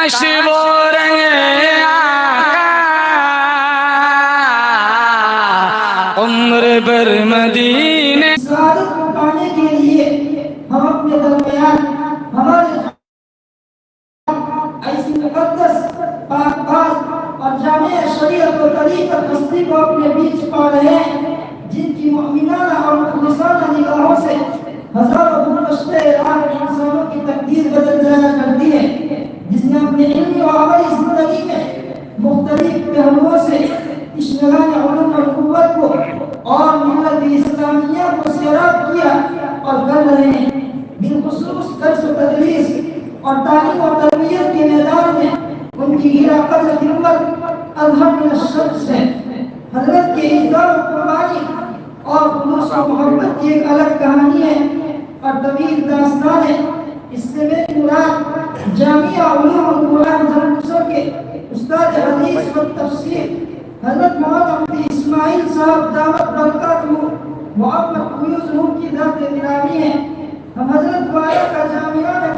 کاش وہ رنگ آقا عمر بھر مدینے سعادت کو پانے کے لیے ہم اپنے درمیان ہمارے ایسی مقدس پاک باز اور جامع شریعت و طریقت ہستی کو اپنے بیچ پا رہے ہیں، جن کی مؤمنانہ اور مخلصانہ نگاہوں سے ہزاروں گزشتہ راہ انسانوں کی تقدیر بدل جایا کرتی ہے، جس نے اپنے علمی و عملی زندگی میں مختلف پہلوؤں سے اشتغال علوم و قوت کو اور ملت اسلامیہ کو سیراب کیا اور کر رہے ہیں۔ بالخصوص درس و تدریس اور تعلیم و تربیت کے میدان میں ان کی گرا قدر خدمت اظہر من الشمس ہے۔ حضرت کے اظہار و قربانی اور خلوص و محبت کی ایک الگ کہانی ہے اور طویل داستان ہے۔ اس سے میری مراد جامعہ علوم القرآن جمسر کے استاد حدیث و تفسیر حضرت مولانا مفتی اسماعیل صاحب دعوت برکاتہ محمد فیوز کی ذات گرامی ہے۔ ہم حضرت والا کا جامعہ میں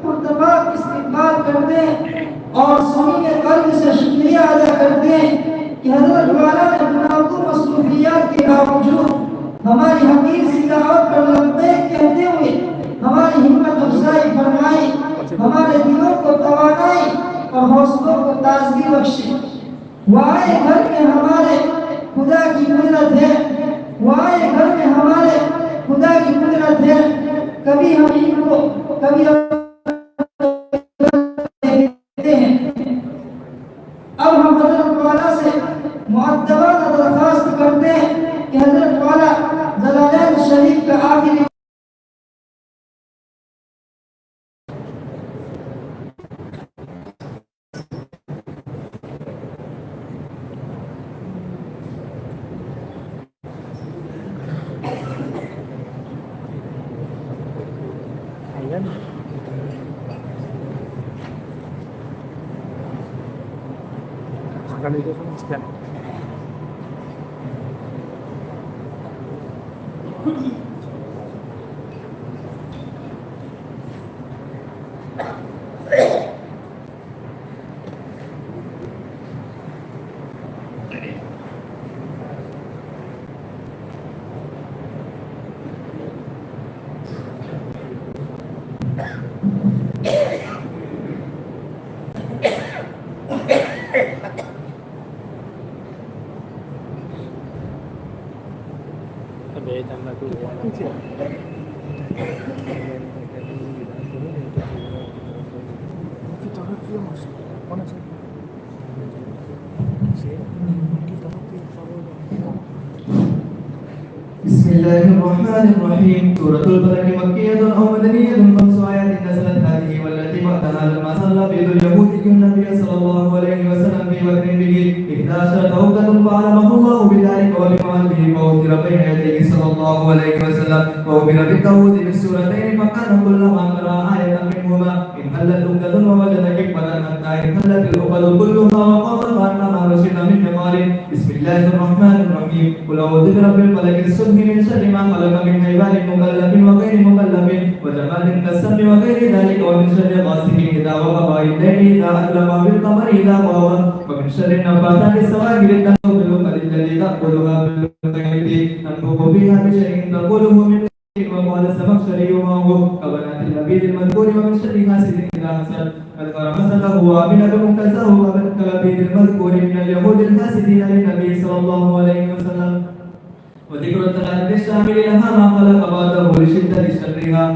پرتپاک استقبال کرتے ہیں اور صمیم قلب سے شکریہ ادا کرتے ہیں کہ حضرت والا نے تناظر مصروفیات کے باوجود ہماری حقیر سی دعوت پر لبیک کہتے ہوئے ہماری ہمت افزائی فرمائی، ہمارے دلوں کو توانائی اور حوصلوں کو تازگی بخشی۔ وہاں گھر میں ہمارے خدا کی قدرت ہے، وہاں گھر میں ہمارے خدا کی قدرت ہے، کبھی ہم ان کو کبھی دیتے ہیں۔ اب ہم حضرت والا سے مؤدبانہ درخواست کرتے ہیں کہ حضرت والا جلالین شریف کا آخری بسم الله الرحمن الرحيم. سورة الفلق مكية أو مدنية 5 آيات نزلت هذه والتي بعدها لما صلى بيد اليهودي النبي صلى الله عليه وسلم في بكر به 11 عقدة فعلمه الله بذلك وبفعل به فأوتر بين يديه صلى الله عليه وسلم وأمر بالتعوذ بالسورتين فكان كلما قرأ آية منهما انحلت عقدة ووجد حكمة حتى انحلت العقد كلها وقال كأنما رشد من جمال. بسم الله الرحمن الرحيم. قل أعوذ برب الفلق الصبح من شر ما خلق من حيوان مكلف وغير مكلف وجماد كالسم وغير ذلك ومن شر غاسق إذا وقب الليل إذا أظلم بالقمر إذا غاب ومن شر النفاثات في السواقر تنفذ الذي تأكلها بالغيب تنفخ فيها بشيء تقوله من وقال الزمخشري وهو كبنات اللبيد المذكور ومن شر حاسد إذا حسد أذكر مسده وابنة منكسره كلبيد المذكور من اليهود الحاسدين للنبي صلى الله عليه وسلم وذكر الثلاثة الشامل لها ما خلق بعده لشدة شرها.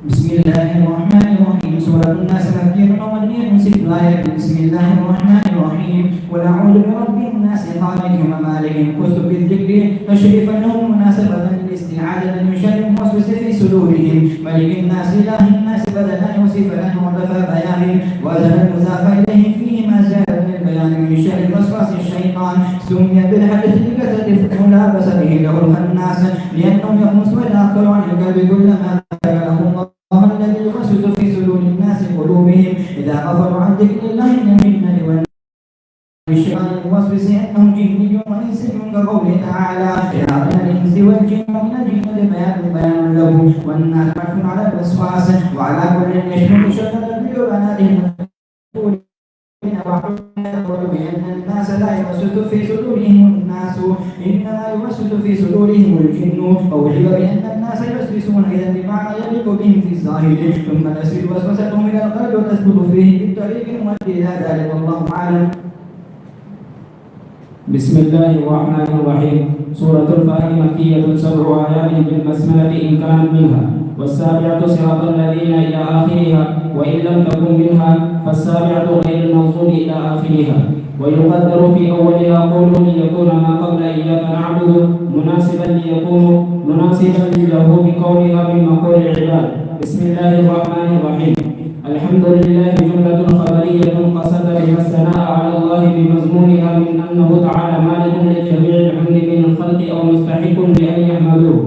بسم الله الرحمن الرحيم. سورة الناس مكية ومدنية 6 آيات. بسم الله الرحمن الرحيم. قل أعوذ برب الناس خالقهم ومالكهم. قلت بالذكر تشريفا لهم مناسبة للاستعاذة من شر الموسوس في صدورهم. ملك الناس إله الناس بدلا يوصف له وكفى بيانه وأزل المضاف إليه فيه ما زاد من البيان من شر وسواس الشيطان. سمي بالحدث لكثرة ملابسة به له الناس لأنه يخمس ويأكل عن القلب كلما ذكره الله الذي يوسوس في صدور الناس قلوبهم إذا غفروا عن ذكر الله من الجنة والشيطان الموسوس أنه جني وإنسي كقوله تعالى يا من الإنس والجن ومن الجن بيان له له والناس معفون على الوسواس وعلى كل يشمل شر في بناتهم بأن الناس لا يوسوس في صدورهم الناس إنما يوسوس في صدورهم الجن أوحي بأن الناس يوسوسون إذا بمعنى يليق بهم في الظاهر ثم تسير وسوستهم إلى القلب وتثبت فيه بالطريق المؤدي إلى ذلك والله أعلم. بسم الله الرحمن الرحيم. سورة الفاتحة مكية 7 آيات بالبسملة إن كانت منها، والسابعة صراط الذين إلى آخرها، وإن لم تكن منها فالسابعة غير الموصول إلى آخرها. ويقدر في أولها قول ليكون ما قبل إياك نعبد مناسبا له بقولها من مقول العباد. بسم الله الرحمن الرحيم. الحمد لله جملة خبرية قصد بها الثناء على الله بمضمونها من أنه تعالى مالك لجميع الحمد من الخلق أو مستحق لأن يحمدوه.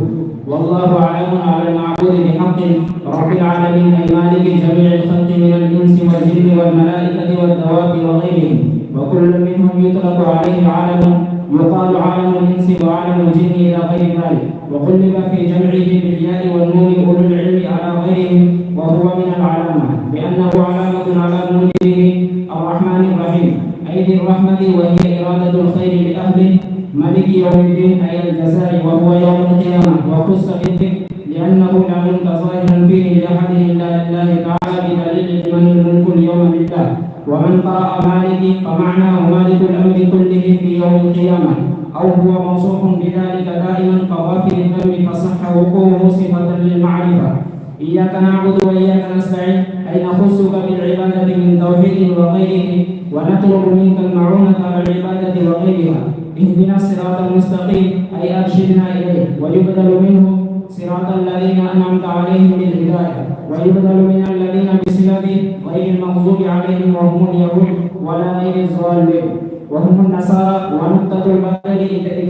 والله أعلم على المعبود بحق رب العالمين أي مالك جميع الخلق من الإنس والجن والملائكة والدواب وغيرهم، وكل منهم يطلق عليه عالم، يقال عالم الإنس وعالم الجن إلى غير ذلك، وقلب في جمعه بالياء والنون أولو العلم على غيرهم، وهو من العلامة لأنه علامة على موجبه الرحمن الرحيم أي ذي الرحمة، وهي إرادة الخير لأهله. ملك يوم الدين أي الجزاء وهو يوم القيامة، وخص بالذكر لأنه لا ملك ظاهرا فيه لأحد إلا لله تعالى بدليل لمن الملك اليوم لله. ومن قرأ مالك فمعناه مالك الأمر كله في يوم القيامة، أو هو موصوف بذلك دائما كغافل الذنب فصح وقوعه صفة للمعرفة. إياك نعبد وإياك نستعين أي نخصك بالعبادة من توحيد وغيره، ونطلب منك المعونة على العبادة وغيرها. اهدنا الصراط المستقيم أي أرشدنا إليه، ويبدل منه صراط الذين أنعمت عليهم بالهداية، ويبدل من الذين بصلة غير المغضوب عليهم وهم اليهود ولا غير الضالين وهم النصارى. ونقطة البدل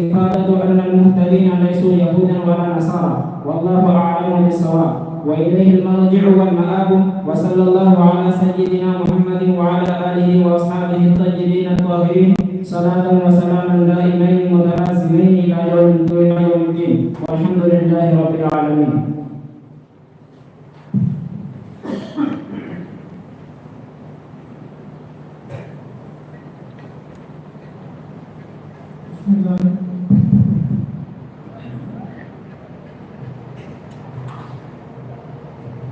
إفادة أن المهتدين ليسوا يهودا ولا نصارى، والله أعلم بالصواب. وإليه المرجع والمآب. وصلى الله على سيدنا محمد وعلى آله وأصحابه الطيبين الطاهرين صلاة وسلاما دائمين متلازمين إلى يوم الدين، والحمد لله رب العالمين.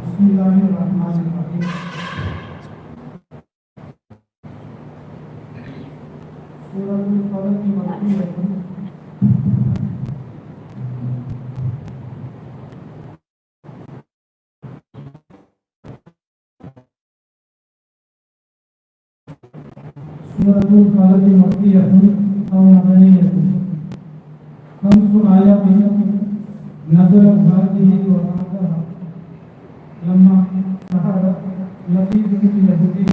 بسم الله الرحمن الرحيم. سورة الفلق مكية أو مدنية. 5 آيات نزلت هذه وبعدها لما سحر لطيف اليهودي.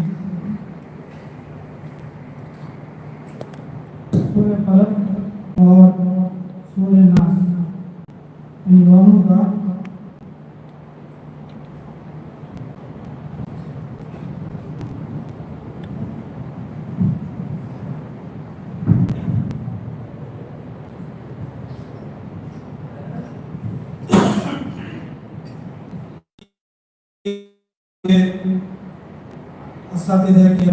سورة فلق اور سورة ناس ان دونوں کا اساتذہ کے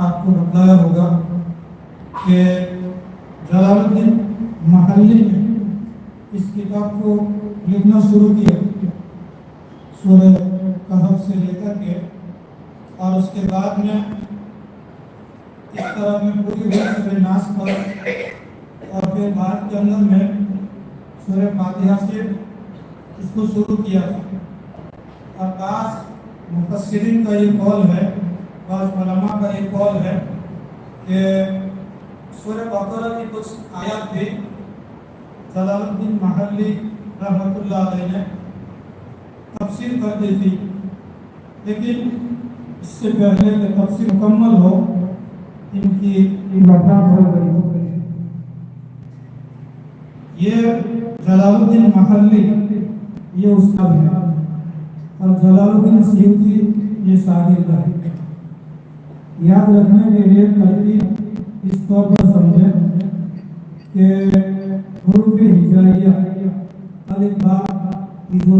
آپ کو بتایا ہوگا کہ جلال الدین محلی نے اس کتاب کو لکھنا شروع کیا سورہ کہف سے لے کر کے، اور اس کے بعد میں اس طرح میں پوری سورہ ناس پر، اور پھر بعد کے اندر میں سورہ فاتحہ سے اس کو شروع کیا تھا. اور بعض مفسرین کا یہ قول ہے، بعض علماء کا یہ قول ہے کہ سورہ بقرہ کی کچھ آیات بھی جلال الدین محلی رحمۃ اللہ علیہ نے تفسیر کر دی تھی، لیکن اس سے پہلے کہ تفسیر مکمل ہو ان کی وفات ہو گئی. یہ جلال الدین محلی یہ استاد ہے، اور جلال الدین سیوطی یہ شاگرد ہے. یاد رکھنے کے لیے ترتیب اس طور پر سمجھیں کہ حروف ہجائیہ الف با की जो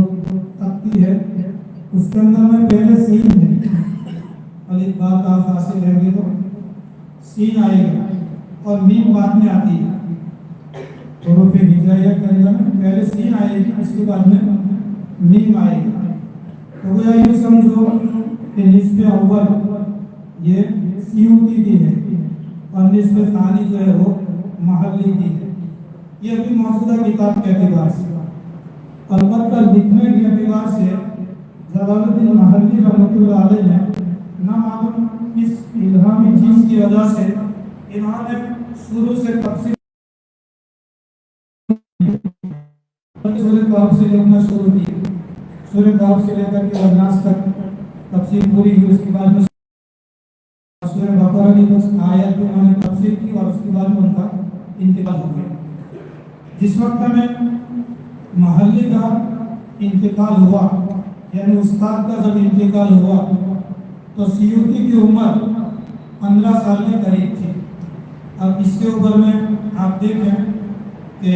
तख्ती है उसके अंदर में पहले सीन है, अलिफ बा ता सा से लेंगे तो सीन आएगा और मीम बाद में आती है। हुरूफ हिजाइया करेगा में पहले सीन आएगी, उसके बाद में मीम आएगा। तो वो यूँ समझो कि निस्बे अव्वल ये सीयूती की है और निस्बे थानी जो है वो महल्ली की है। ये अभी मौजूदा किताब के एतबार से, अलबत्ता लिखने के एतबार से जलालुद्दीन महल्ली रहमतुल्लाह अलैह ने ना मालूम इस इल्हामी चीज की वजह से इन्होंने शुरू से तफसीर सूरह कहफ से लिखना शुरू की। सूरह कहफ से लेकर के अन्नास तक तफसीर पूरी हुई, उसके बाद में सूरह बकरा की कुछ आयत में उन्होंने तफसीर की और उसके बाद में उनका इंतकाल हो गया। जिस वक्त में महल्ली का इंतकाल हुआ, यानी उस्ताद का जब इंतकाल हुआ, तो सीयूती की उम्र 15 साल के करीब थी। अब इसके ऊपर में आप देखें कि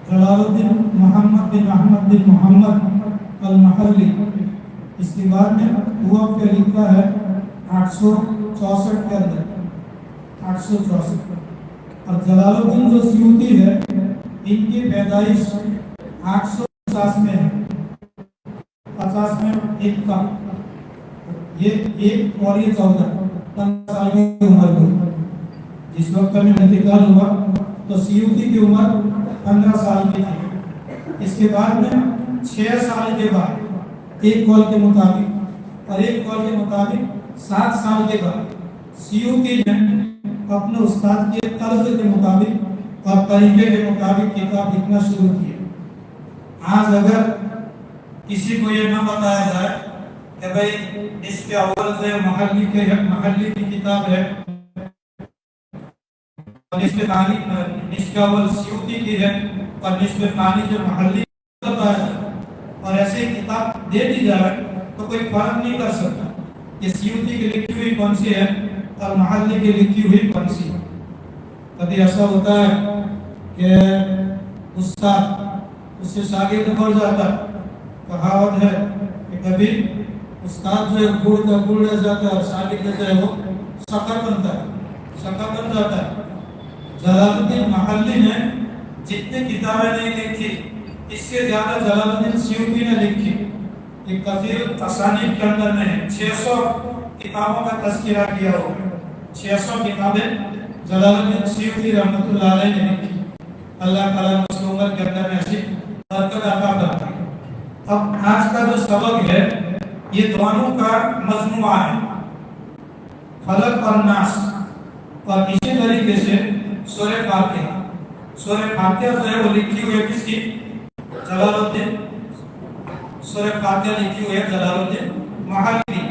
जलालुद्दीन मोहम्मद बिन अहमद बिन मोहम्मद अल महल्ली, इसके बाद में हुआ पे लिखा है 864 के अंदर 864, और जलालुद्दीन जो सीयूती है इनकी पैदाइश 850 में है, 50 में एक का, ये एक और ये 15 साल की उम्र हुई। जिस वक्त में इंतकाल हुआ तो सीयूती की उम्र 15 साल की थी। इसके बाद में 6 साल के बाद एक कौल के मुताबिक और एक कौल के मुताबिक 7 साल के बाद सीयूती ने अपने उस्ताद के तर्ज के मुताबिक और तरीके के मुताबिक किताब लिखना शुरू किया। आज अगर किसी को ये न बताया जाए कि भाई इसके अव्वल से महल्ली की किताब है, इसके अव्वल सीयूती की है और निस्बे थानी जो महल्ली बताया और ऐसे किताब दे दी जाए तो कोई फर्क नहीं कर सकता कि सीयूती की लिखी हुई कौन सी है और महल्ली की लिखी हुई कौन सी है। कभी ऐसा होता है कि उस्ताद उससे शागिर्द बढ़ जाता है। कहावत है कि कभी उस्ताद जो है गुड़ का गुड़ रह जाता है और शागिर्द जो है वो शक्कर बनता है, शक्कर बन जाता है। जलालुद्दीन महल्ली ने जितनी किताबें नहीं लिखी, इससे ज्यादा जलालुद्दीन सीयूती ने लिखी। एक कसीर तसानीफ के अंदर में 600 किताबों का तज़किरा किया हुआ, 600 किताबें जलालुद्दीन सीयूती रहमतुल्लाह अलैह ने लिखी। अल्लाह ताला उसकी उम्र के अंदर में ऐसी बरकत अता फरमाए। अब आज का जो सबक है ये दोनों का मजमुआ है, फलक और नास, और इसी तरीके से सूरह फातिहा। सूरह फातिहा जो है वो लिखी हुई है किसकी? जलालुद्दीन। सूरह फातिहा लिखी हुई है जलालुद्दीन महल्ली,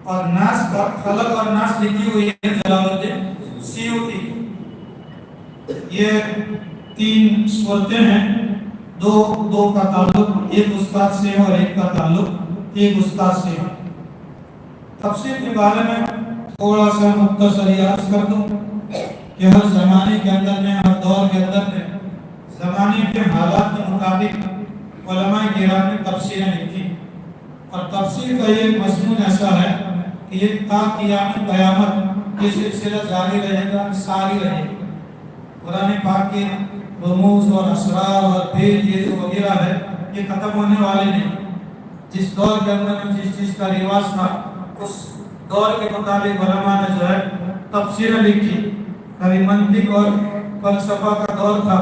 और नास का फलक और नास लिखी हुई है जलालुद्दीन सीयूती। ये 3 सूरतें हैं, दो का ताल्लुक एक उस्ताद से और एक का ताल्लुक एक उस्ताद से। तफसीर के बारे में थोड़ा सा मुख्तसर अर्ज कर दूं कि हर ज़माने के अंदर में, हर दौर के अंदर में ज़माने के हालात के मुताबिक उलमाए किराम ने तफसीरें लिखी, और तफसीर का ये मज़मून ऐसा है कि ये ता क़यामत ये सिलसिला जारी रहेगा, सारी रहेगी। कुरान पाक के रमूज़ और असरार और भेद ये जो वगैरह है ये ख़त्म होने वाले नहीं। जिस दौर के अंदर में जिस चीज़ का रिवाज था उस दौर के मुताबिक उलमा ने जो है तफसीरें लिखी। कभी मंतिक और फलसफा का दौर था,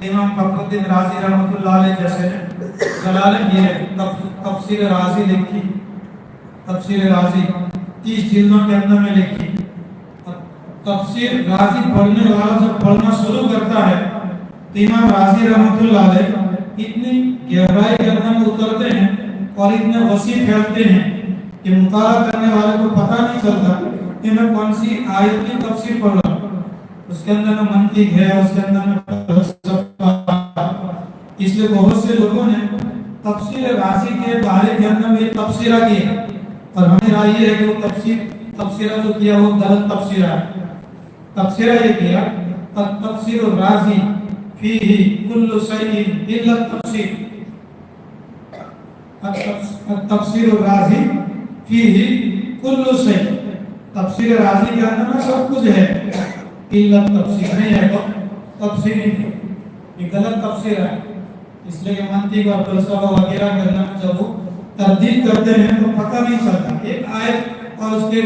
इमाम फखरुद्दीन राज़ी रहमतुल्लाह अलैह जैसे ने जलालत ये तफसीर राज़ी लिखी। तफसीर राज़ी 30 जिल्दों के अंदर में लिखी। तफसीर राज़ी पढ़ने वाला जब पढ़ना शुरू करता है तो इमाम राज़ी रहमतुल्लाह अलैह इतनी गहराई के अंदर में उतरते हैं और इतने वसी फैलते हैं कि मुताला करने वाले को पता नहीं चलता कि मैं कौन सी आयत की तफसीर पढ़ रहा हूँ। उसके अंदर में मंतिक है, उसके अंदर में फलसफा। इसलिए बहुत से लोगों ने तफसीर राज़ी के बारे के अंदर में तफसीरा की है, और हमें राय ये है कि वो तफसीरा जो किया वो गलत तफसीरा है। तफसीरा ये किया तफसीर राज़ी फीही कुल्लु शैइन इल्ला तफसीर, तफसीर राजी फीही कुल्लु शै, तफसीर राजी के अंदर में सब कुछ है, इल्लत तफसीर नहीं है तो तफसीर नहीं, ये गलत तफसीर है। इसलिए कि मंतिक और फलसफा वगैरह करने में जब वो तरदीद करते हैं तो पता नहीं चलता, एक आयत और उसके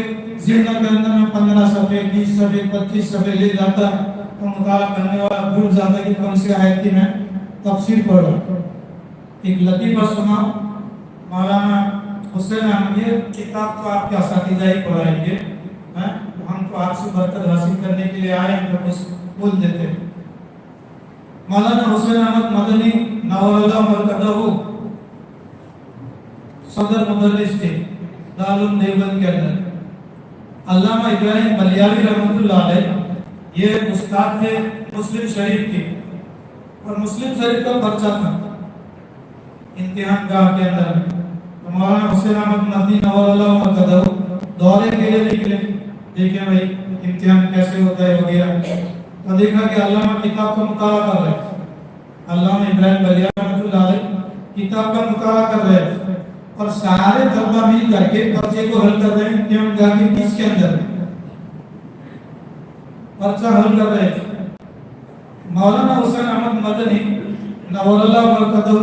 जिम्ना के अंदर में 15 सफ़े 20 सफ़े 25 सफ़े ले जाता है तो मुताला करने वाला भूल जाता है कि कौन सी आयत की मैं तफसीर पढ़ रहा हूँ। एक लतीफ़ा सुनाओ, मौलाना हुसैन अहमद, ये किताब तो आपके असातिज़ा ही पढ़ाएंगे, हैं हम तो आपसे बरकत हासिल करने के लिए आए हैं तो कुछ बोल देते हैं। मौलाना हुसैन अहमद मदनी नवल्लाह मरकज़हू सदर मुदर्रिस थे दारुल देवबंद के अंदर। अल्लामा इब्राहिम बलियावी रहमतुल्लाह अलैह ये उस्ताद थे मुस्लिम शरीफ के, और मुस्लिम शरीफ का पर्चा था इम्तिहान गाह के अंदर में। तो मौलाना हुसैन अहमद मदनी नवल्लाह मरकज़हू दौरे के लिए निकले, देखे भाई इम्तिहान कैसे होता है वगैरह, तो देखा कि अल्लामा किताब का मुताला कर रहे हैं, अल्लामा इब्राहिम बलियावी रहमतुल्लाह अलैह किताब का मुताला कर रहे हैं और सारे तलबा मिल करके पर्चे को हल कर रहे हैं इम्तिहान गाह के बीच के अंदर पर्चा हल कर रहे थे। मौलाना हुसैन अहमद मदनी नवल्लाह मरकज़हू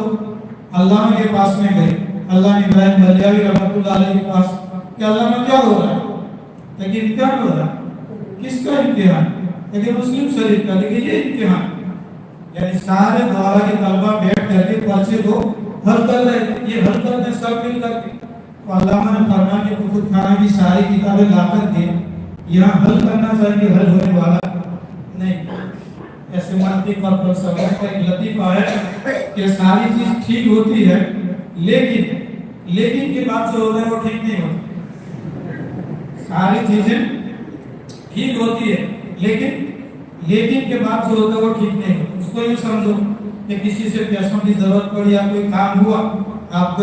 अल्लामा के पास में गए, अल्लामा इब्राहिम बलियावी रहमतुल्लाह अलैह के पास कि अल्लामा क्या हो रहा है, लेकिन इम्तिहान हो रहा है, किसका इम्तिहान, लेकिन मुस्लिम शरीफ का, लेकिन ये इम्तिहान, यानी सारे द्वारा के तलबा बैठ करके पर्चे को हल कर रहे थे, ये हल करने सब मिल करके। तो अल्लामा ने फरमाया कि कुतुब खाना की सारी किताबें ला करके यहाँ हल करना चाहिए, हल होने वाला नहीं। ऐसे मंतिक और फलसफा का एक लतीफ़ा है कि सारी चीज ठीक होती है लेकिन के बाद जो होता है वो ठीक नहीं होती। सारी चीजें ठीक होती है लेकिन के बाद जो होता है वो ठीक नहीं होता। उसको यूँ समझो कि किसी से पैसों की जरूरत पड़ी या कोई काम हुआ, आपको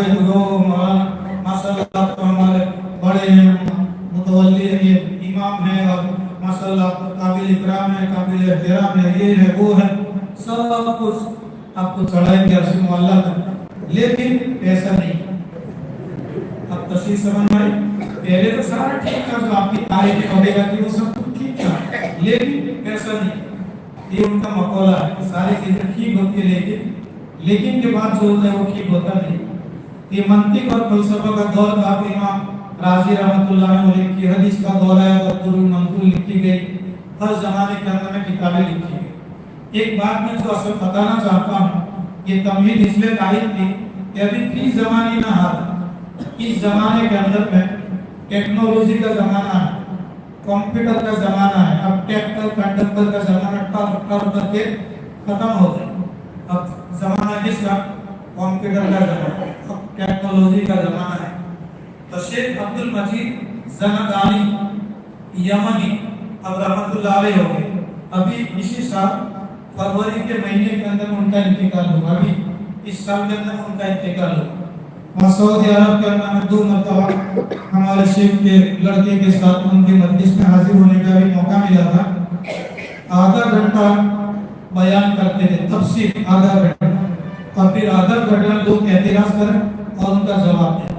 माशाल्लाह तो हमारे बड़े हैं, मुतवल्ली है, ये इमाम है और माशाल्लाह काबिल इकराम है, काबिल एहतराम है, ये है वो है, सब कुछ आपको चढ़ाएंगे अर्श मुअल्ला में, लेकिन पैसा नहीं। अब तस्वीर समझ में आई, पहले तो सारा ठीक था, जो आपकी तारीफ पड़ेगा कि वो सब कुछ ठीक था, लेकिन पैसा नहीं। ये उनका मकौला है, सारी चीजें ठीक होती है लेकिन के बाद जो होता है वो ठीक होता नहीं। ये मंतिक और फलसफा का दौर था, इमाम राजी रहमतुल्लाह अलैह की हदीस का दौर है, बदरुल मंसूर लिखी गई, हर जमाने के अंदर में किताबें लिखी गई। एक बात मैं जो असल बताना चाहता हूँ, ये तमहीद इसलिए कायम थी कि अभी फी ज़मानी ना हाल, इस जमाने के अंदर में टेक्नोलॉजी का जमाना है, कंप्यूटर का जमाना है, अब ट्रैक्टर कंडक्टर का जमाना टर करके खत्म हो गया। अब जमाना किसका, कंप्यूटर का जमाना, अब टेक्नोलॉजी का जमाना है। तो शेख अब्दुल मजीद ज़नदानी यमनी अब रहमतुल्लाह अलैह हो गए। अभी इसी साल फरवरी के महीने के अंदर उनका इंतकाल हुआ, अभी इस साल के अंदर उनका इंतकाल हुआ। सऊदी अरब के अंदर में 2 मरतबा हमारे शेख के लड़के के साथ उनके मजलिस में हाजिर होने का भी मौका मिला था। आधा घंटा बयान करते थे, तफसीर आधा घंटा, और फिर आधा घंटा लोग एतराज करें और उनका जवाब दें।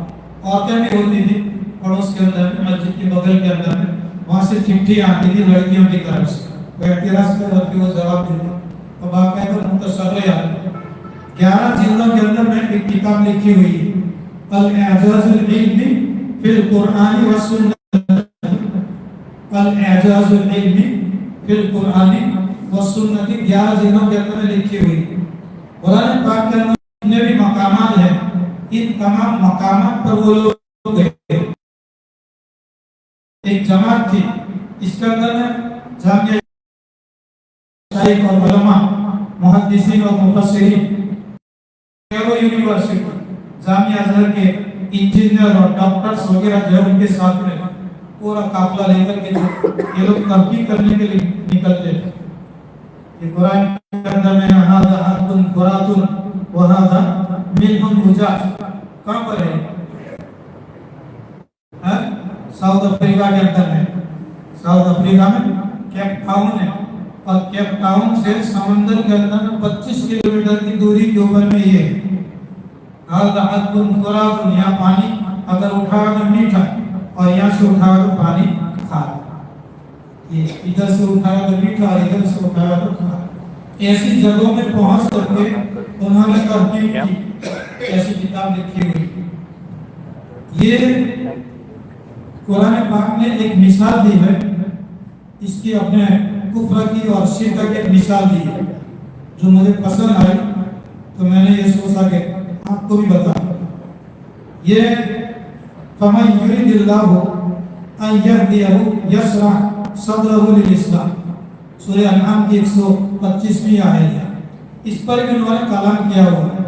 औरतें भी होती थी पड़ोस के अंदर में, मस्जिद के बगल के अंदर में, वहाँ से चिट्ठी आती थी लड़कियों की तरफ से, वो एतराज कर और फिर वो जवाब देते। तो बाकायदा मुतसर्रे आते 11 जिल्दों के अंदर में एक किताब लिखी हुई है, अल-एजाज़ुल इल्मी फिल कुरानी व सुन्नह, अल-एजाज़ुल इल्मी फिल कुरानी व सुन्नह, 11 जिल्दों के अंदर में लिखी हुई है। कुरान पाक के अंदर जितने भी मकामात हैं, इन तमाम मकामात पर वो लोग गए। एक जमात थी, इसके अंदर में जामिया शाइख और उलमा, मुहद्दिसीन और मुफस्सिरीन, कैरो यूनिवर्सिटी, जामिया अज़हर के इंजीनियर और डॉक्टर्स वगैरह जो उनके साथ में पूरा काफिला लेकर के ये लोग तहकीक करने के लिए निकलते थे। ये कुरान के अंदर में हादा अब्दुल फुरातुन व हादा मिल्हुन उजाज, कहाँ पर है? साउथ अफ्रीका के अंदर में, साउथ अफ्रीका में केप टाउन है, और केप टाउन से समंदर के अंदर में 25 किलोमीटर की दूरी के ऊपर में ये हाज़ा अज़्बुन फ़ुरातुन, यहाँ पानी अगर उठाया तो मीठा और यहाँ से उठाया तो पानी खारा, ये इधर से उठाया तो मीठा और इधर से उठाया तो खारा। ऐसी जगहों में पहुंच करके उन्होंने तरकीब की, ऐसी किताब लिखी हुई। ये कुरान पाक ने एक मिसाल दी है, इसकी अपने कुफ्र की और शिर्क की एक मिसाल दी है जो मुझे पसंद आई, तो मैंने ये सोचा कि आपको भी बताऊं। ये फमन युरिदिल्लाहु अन यहदियहु यशरह सदरहु लिल इस्लाम, सूरह अनआम की 125वीं आयत है। इस पर भी उन्होंने कलाम किया हुआ है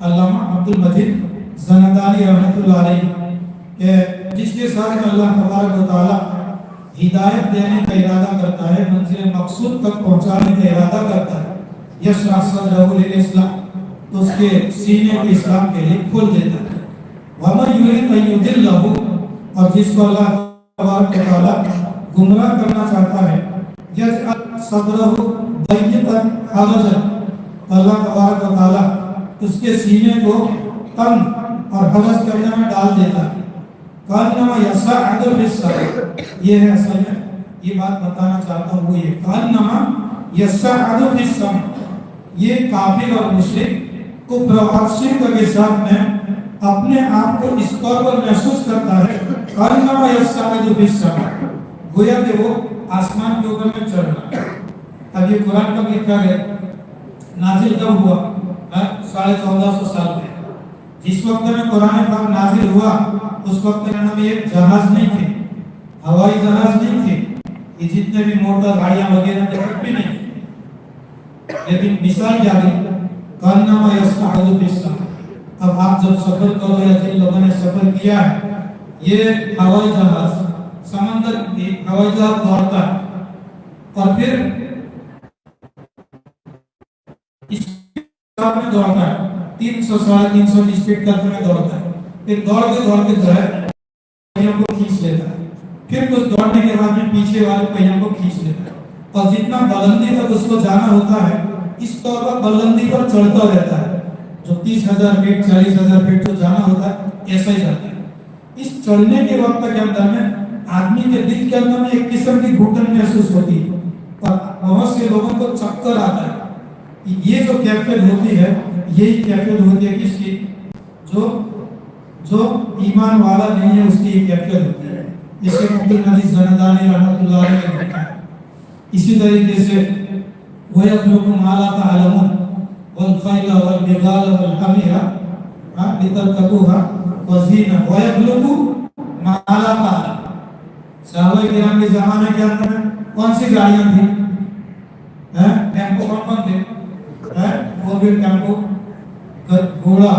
अल्लामा अब्दुल मजीद ज़नदानी रहमतुल्लाह अलैह के, जिसके साथ अल्लाह तबारक व तआला हिदायत देने का इरादा करता है, मंजिल मकसूद तक पहुंचाने का इरादा करता है, यशरह सदरहु लिल इस्लाम, तो उसके सीने को इस्लाम के लिए खोल देता है। वमन युरिद अन युदिल्लहु, और जिसको अल्लाह तबारक व तआला गुमराह करना चाहता है, यजअल सदरहु दय्यिकन हरजन, अल्लाह तबारक व तआला उसके सीने को तंग और हरज करने में डाल देता है। कान्नमा यसअदु फिस समा, ये है असल में ये बात बताना चाहता हूँ, वो ये कान्नमा यसअदु फिस समा, ये काफिर और मुशरिक कुफ्र और शिर्क के साथ में अपने आप को इस तौर पर महसूस करता है, कान्नमा यसअदु फिस समा, गोया कि वो आसमान के ऊपर में चढ़ रहा है। अब ये कुरान कब लिखा गया, नाजिल कब हुआ, 1450 साल में। जिस वक्त में कुरान पाक नाजिल हुआ उस वक्त में एक जहाज नहीं थे, हवाई जहाज नहीं थे, ये जितने भी मोटर गाड़ियां वगैरह थे भी नहीं, लेकिन मिसाल क्या दी, कान्नमा यसअदु फिस समा। अब आप जब सफर करो या जिन लोगों ने सफर किया है, ये हवाई जहाज समंदर हवाई जहाज दौड़ता है और फिर इस में दौड़ता है, 300-350 स्पीड तक में दौड़ता है, फिर दौड़ते जो है पहियों को खींच लेता है, फिर कुछ दौड़ने के बाद में पीछे वाले पहियों को खींच लेता है, और जितना बुलंदी तक उसको जाना होता है इस तौर पर बुलंदी पर चढ़ता रहता है, जो 30,000 फीट 40,000 फीट जो जाना होता है ऐसा ही जाता है। इस चढ़ने के वक्त के अंदर में आदमी के दिल के अंदर में एक किस्म की घुटन महसूस होती है और बहुत से लोगों को चक्कर आता है। ये जो कैफियत होती है, यही कैफियत होती है किसकी, जो ईमान वाला नहीं है उसकी कैफियत होती है। जैसे अब्दुल मजीद ज़नदानी रहमतुल्लाह अलैह ने लिखा है। इसी तरीके से वयख्लुकु मा ला तअलमून वल खैला वल बिगाल वल हमीरा लितरकबूहा व ज़ीना वयख्लुकु मा ला तअलमून। सहाबा किराम के ज़माने के अंदर कौन सी गाड़ियां थी, टेम्पो कौन थे, फोर व्हील टेम्पो, घोड़ा,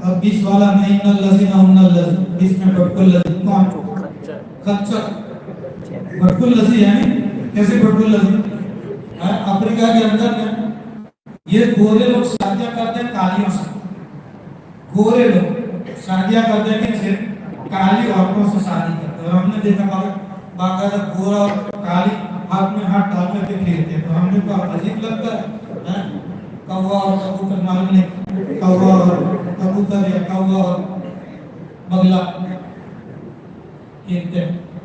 और 20 वाला नहीं, नल्लज़ीना हुन्नल्लज़ी, 20 में भटकुल लज़ी, कौन, खच्चर, भटकुल लज़ी है, कैसे भटकुल लज़ी, अफ्रीका के अंदर में ये गोरे लोग शादियां करते हैं कालियों से, गोरे लोग शादियां करते हैं किनसे, काली औरतों से शादी करते हैं। और हमने देखा बाकायदा गोरा और काली हाथ में हाथ डाल करके फिरते, तो हमने को अजीब लगता है, कौवा और कबूतर मालूम नहीं, कौवा और कबूतर या कौवा और बगला फिरते,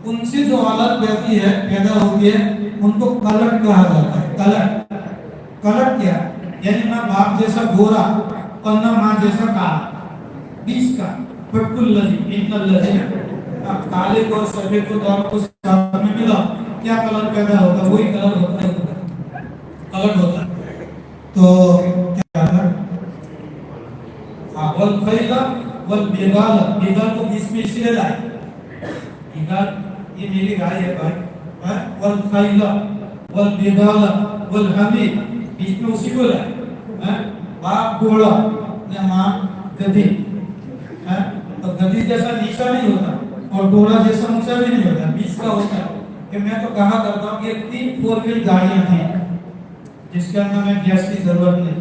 उनसे जो औलाद पैदा होती है उनको कलट कहा जाता है। कलट क्या, यानी ना बाप जैसा गोरा और ना माँ जैसा काला, 20 का भटकुल लज़ी, इन्नल लज़ीना, काले को और सफेद को दोनों को साथ में मिला, क्या कलर पैदा होता है, वही कलर होता है, कलर होता है। तो क्या है, वल खैला वल बिगाल, बिगाल को बीच में इसलिए लाए, बिगाल ये मेरी गाय है भाई, वल खैला वल बिगाल वल हमीर, बीच में उसी को लाए, बाप घोड़ा या माँ गधी, तो गधी जैसा नीचा नहीं होता और घोड़ा जैसा ऊंचा भी नहीं होता, बीच का होता है। कि मैं तो कहा करता हूँ कि 3 फोर व्हील गाड़ियां थी जिसके अंदर में गैस की जरूरत नहीं,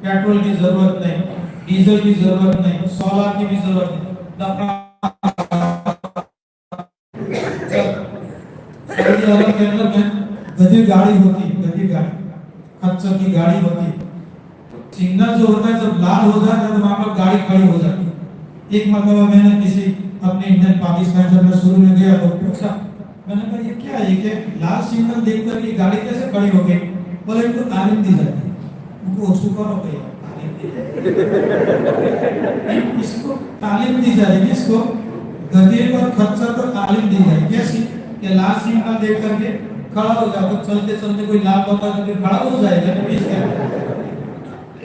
पेट्रोल की जरूरत नहीं, डीजल की जरूरत नहीं, सोलर की भी जरूरत नहीं, सऊदी अरब के अंदर में गधी गाड़ी होती है, गधी गाड़ी, खच्चर की गाड़ी होती है। सिग्नल जो होता है जब लाल हो जाता है तो वहां पर ایک مرتبہ میں نے کسی اپنے انڈین پاکستان جب میں شروع میں گیا تو پوچھا، میں نے کہا یہ کیا ہے کہ لال سگنل دیکھ کر یہ گاڑی کیسے کھڑی ہو گئی؟ بولے ان کو تعلیم دی جاتی ہے، ان کو شکر ہو گئی اس کو تعلیم دی جائے گی، اس کو گدھے پر خچر پر تعلیم دی جائے گی کیسی کہ لال سگنل دیکھ کر کے کھڑا ہو جائے، تو چلتے چلتے کوئی لال ہوتا ہے تو پھر کھڑا ہو جائے گا۔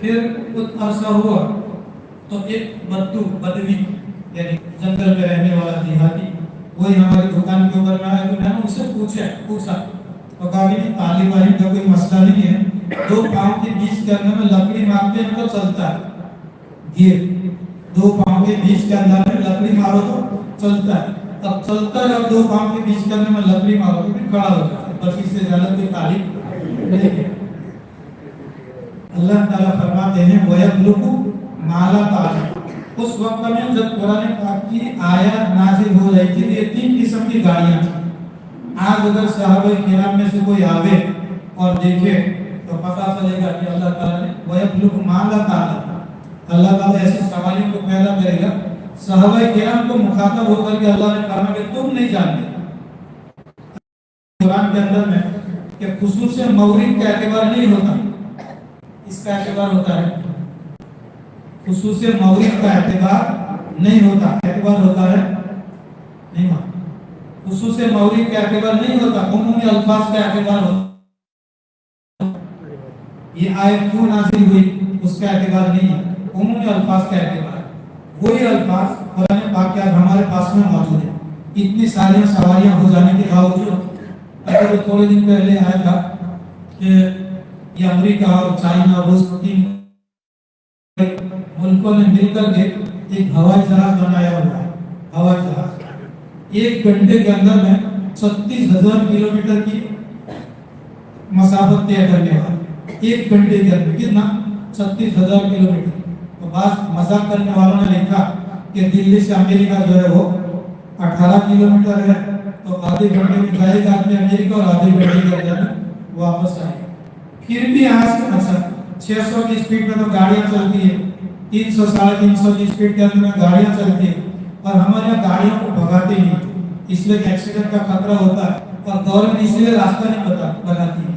پھر کچھ عرصہ ہوا تو ایک بدوی یعنی جنگل میں رہنے والا دیہاتی وہی ہماری دکان کے اوپر میں آیا، تو میں نے اس سے پوچھا تو کہا کہ تعلیم والی کا کوئی مسئلہ نہیں ہے، 2 پاؤں کے بیچ کرنے میں لکڑی مارتے ہیں تو چلتا ہے، گیر 2 پاؤں کے بیچ کے اندر میں لکڑی مارو تو چلتا ہے، اب چلتا ہے، 2 پاؤں کے بیچ کرنے میں لکڑی مارو تو پھر کھڑا ہوتا ہے، بس اس سے زیادہ کوئی تعلیم نہیں ہے۔ اللہ تعالیٰ فرماتے ہیں وَيَخْلُقُ مَا لَا تَعْلَمُونَ۔ اس وقت میں جب قرآن پاک کی آیات نازل ہو رہی تھی، یہ 3 قسم کی گاڑیاں تھیں۔ آج اگر صحابہ کرام میں سے کوئی آوے اور دیکھے تو پتہ چلے گا کہ اللہ تعالیٰ نے وَيَخْلُقُ مَا لَا تَعْلَمُونَ، اللہ تعالیٰ ایسے سوالیوں کو پیدا کرے گا۔ صحابہ کرام کو مخاطب ہو کر کے اللہ نے فرمایا کہ تم نہیں جانتے قرآن کے اندر میں کہ خصوص مورد کا اعتبار نہیں ہوتا، اس کا اعتبار ہوتا ہے خصوص مورد کا اعتبار نہیں ہوتا، اعتبار ہوتا ہے نہیں ہوتا، خصوص مورد کا اعتبار نہیں ہوتا، عمومی الفاظ کا اعتبار ہوتا۔ یہ آیت کیوں نازل ہوئی اس کا اعتبار نہیں ہے، عمومی الفاظ کا اعتبار۔ وہی الفاظ قرآن پاک کے ہمارے پاس میں موجود ہے، اتنی ساری سواریاں ہو جانے کے باوجود اگر تھوڑے دن پہلے آیا تھا کہ یہ امریکہ اور چائنا روس 3 ملکوں نے مل کر کے ایک ہوائی جہاز بنایا ہوا ہے۔ ہوائی جہاز 1 گھنٹے کے اندر میں 36,000 کلومیٹر کی مسافت طے کرنے والا، 1 گھنٹے کے اندر کتنا 36,000 کلومیٹر۔ تو بعض مذاق کرنے والوں نے لکھا کہ دلی سے امریکہ جو ہے وہ 18 کلومیٹر ہے، تو آدھے گھنٹے میں جائے گا آدمی امریکہ اور آدھے گھنٹے کے اندر واپس آئے گا۔ پھر بھی آج اچھا 600 کی سپیڈ میں تو گاڑیاں چلتی ہے، 300 350 کی سپیڈ کے اندر میں گاڑیاں چلتی ہیں، اور ہمارے یہاں گاڑیوں کو بھگاتے نہیں، اس لیے کہ ایکسیڈنٹ کا خطرہ ہوتا ہے، اور گورنمنٹ اس لیے راستہ نہیں بناتی ہے،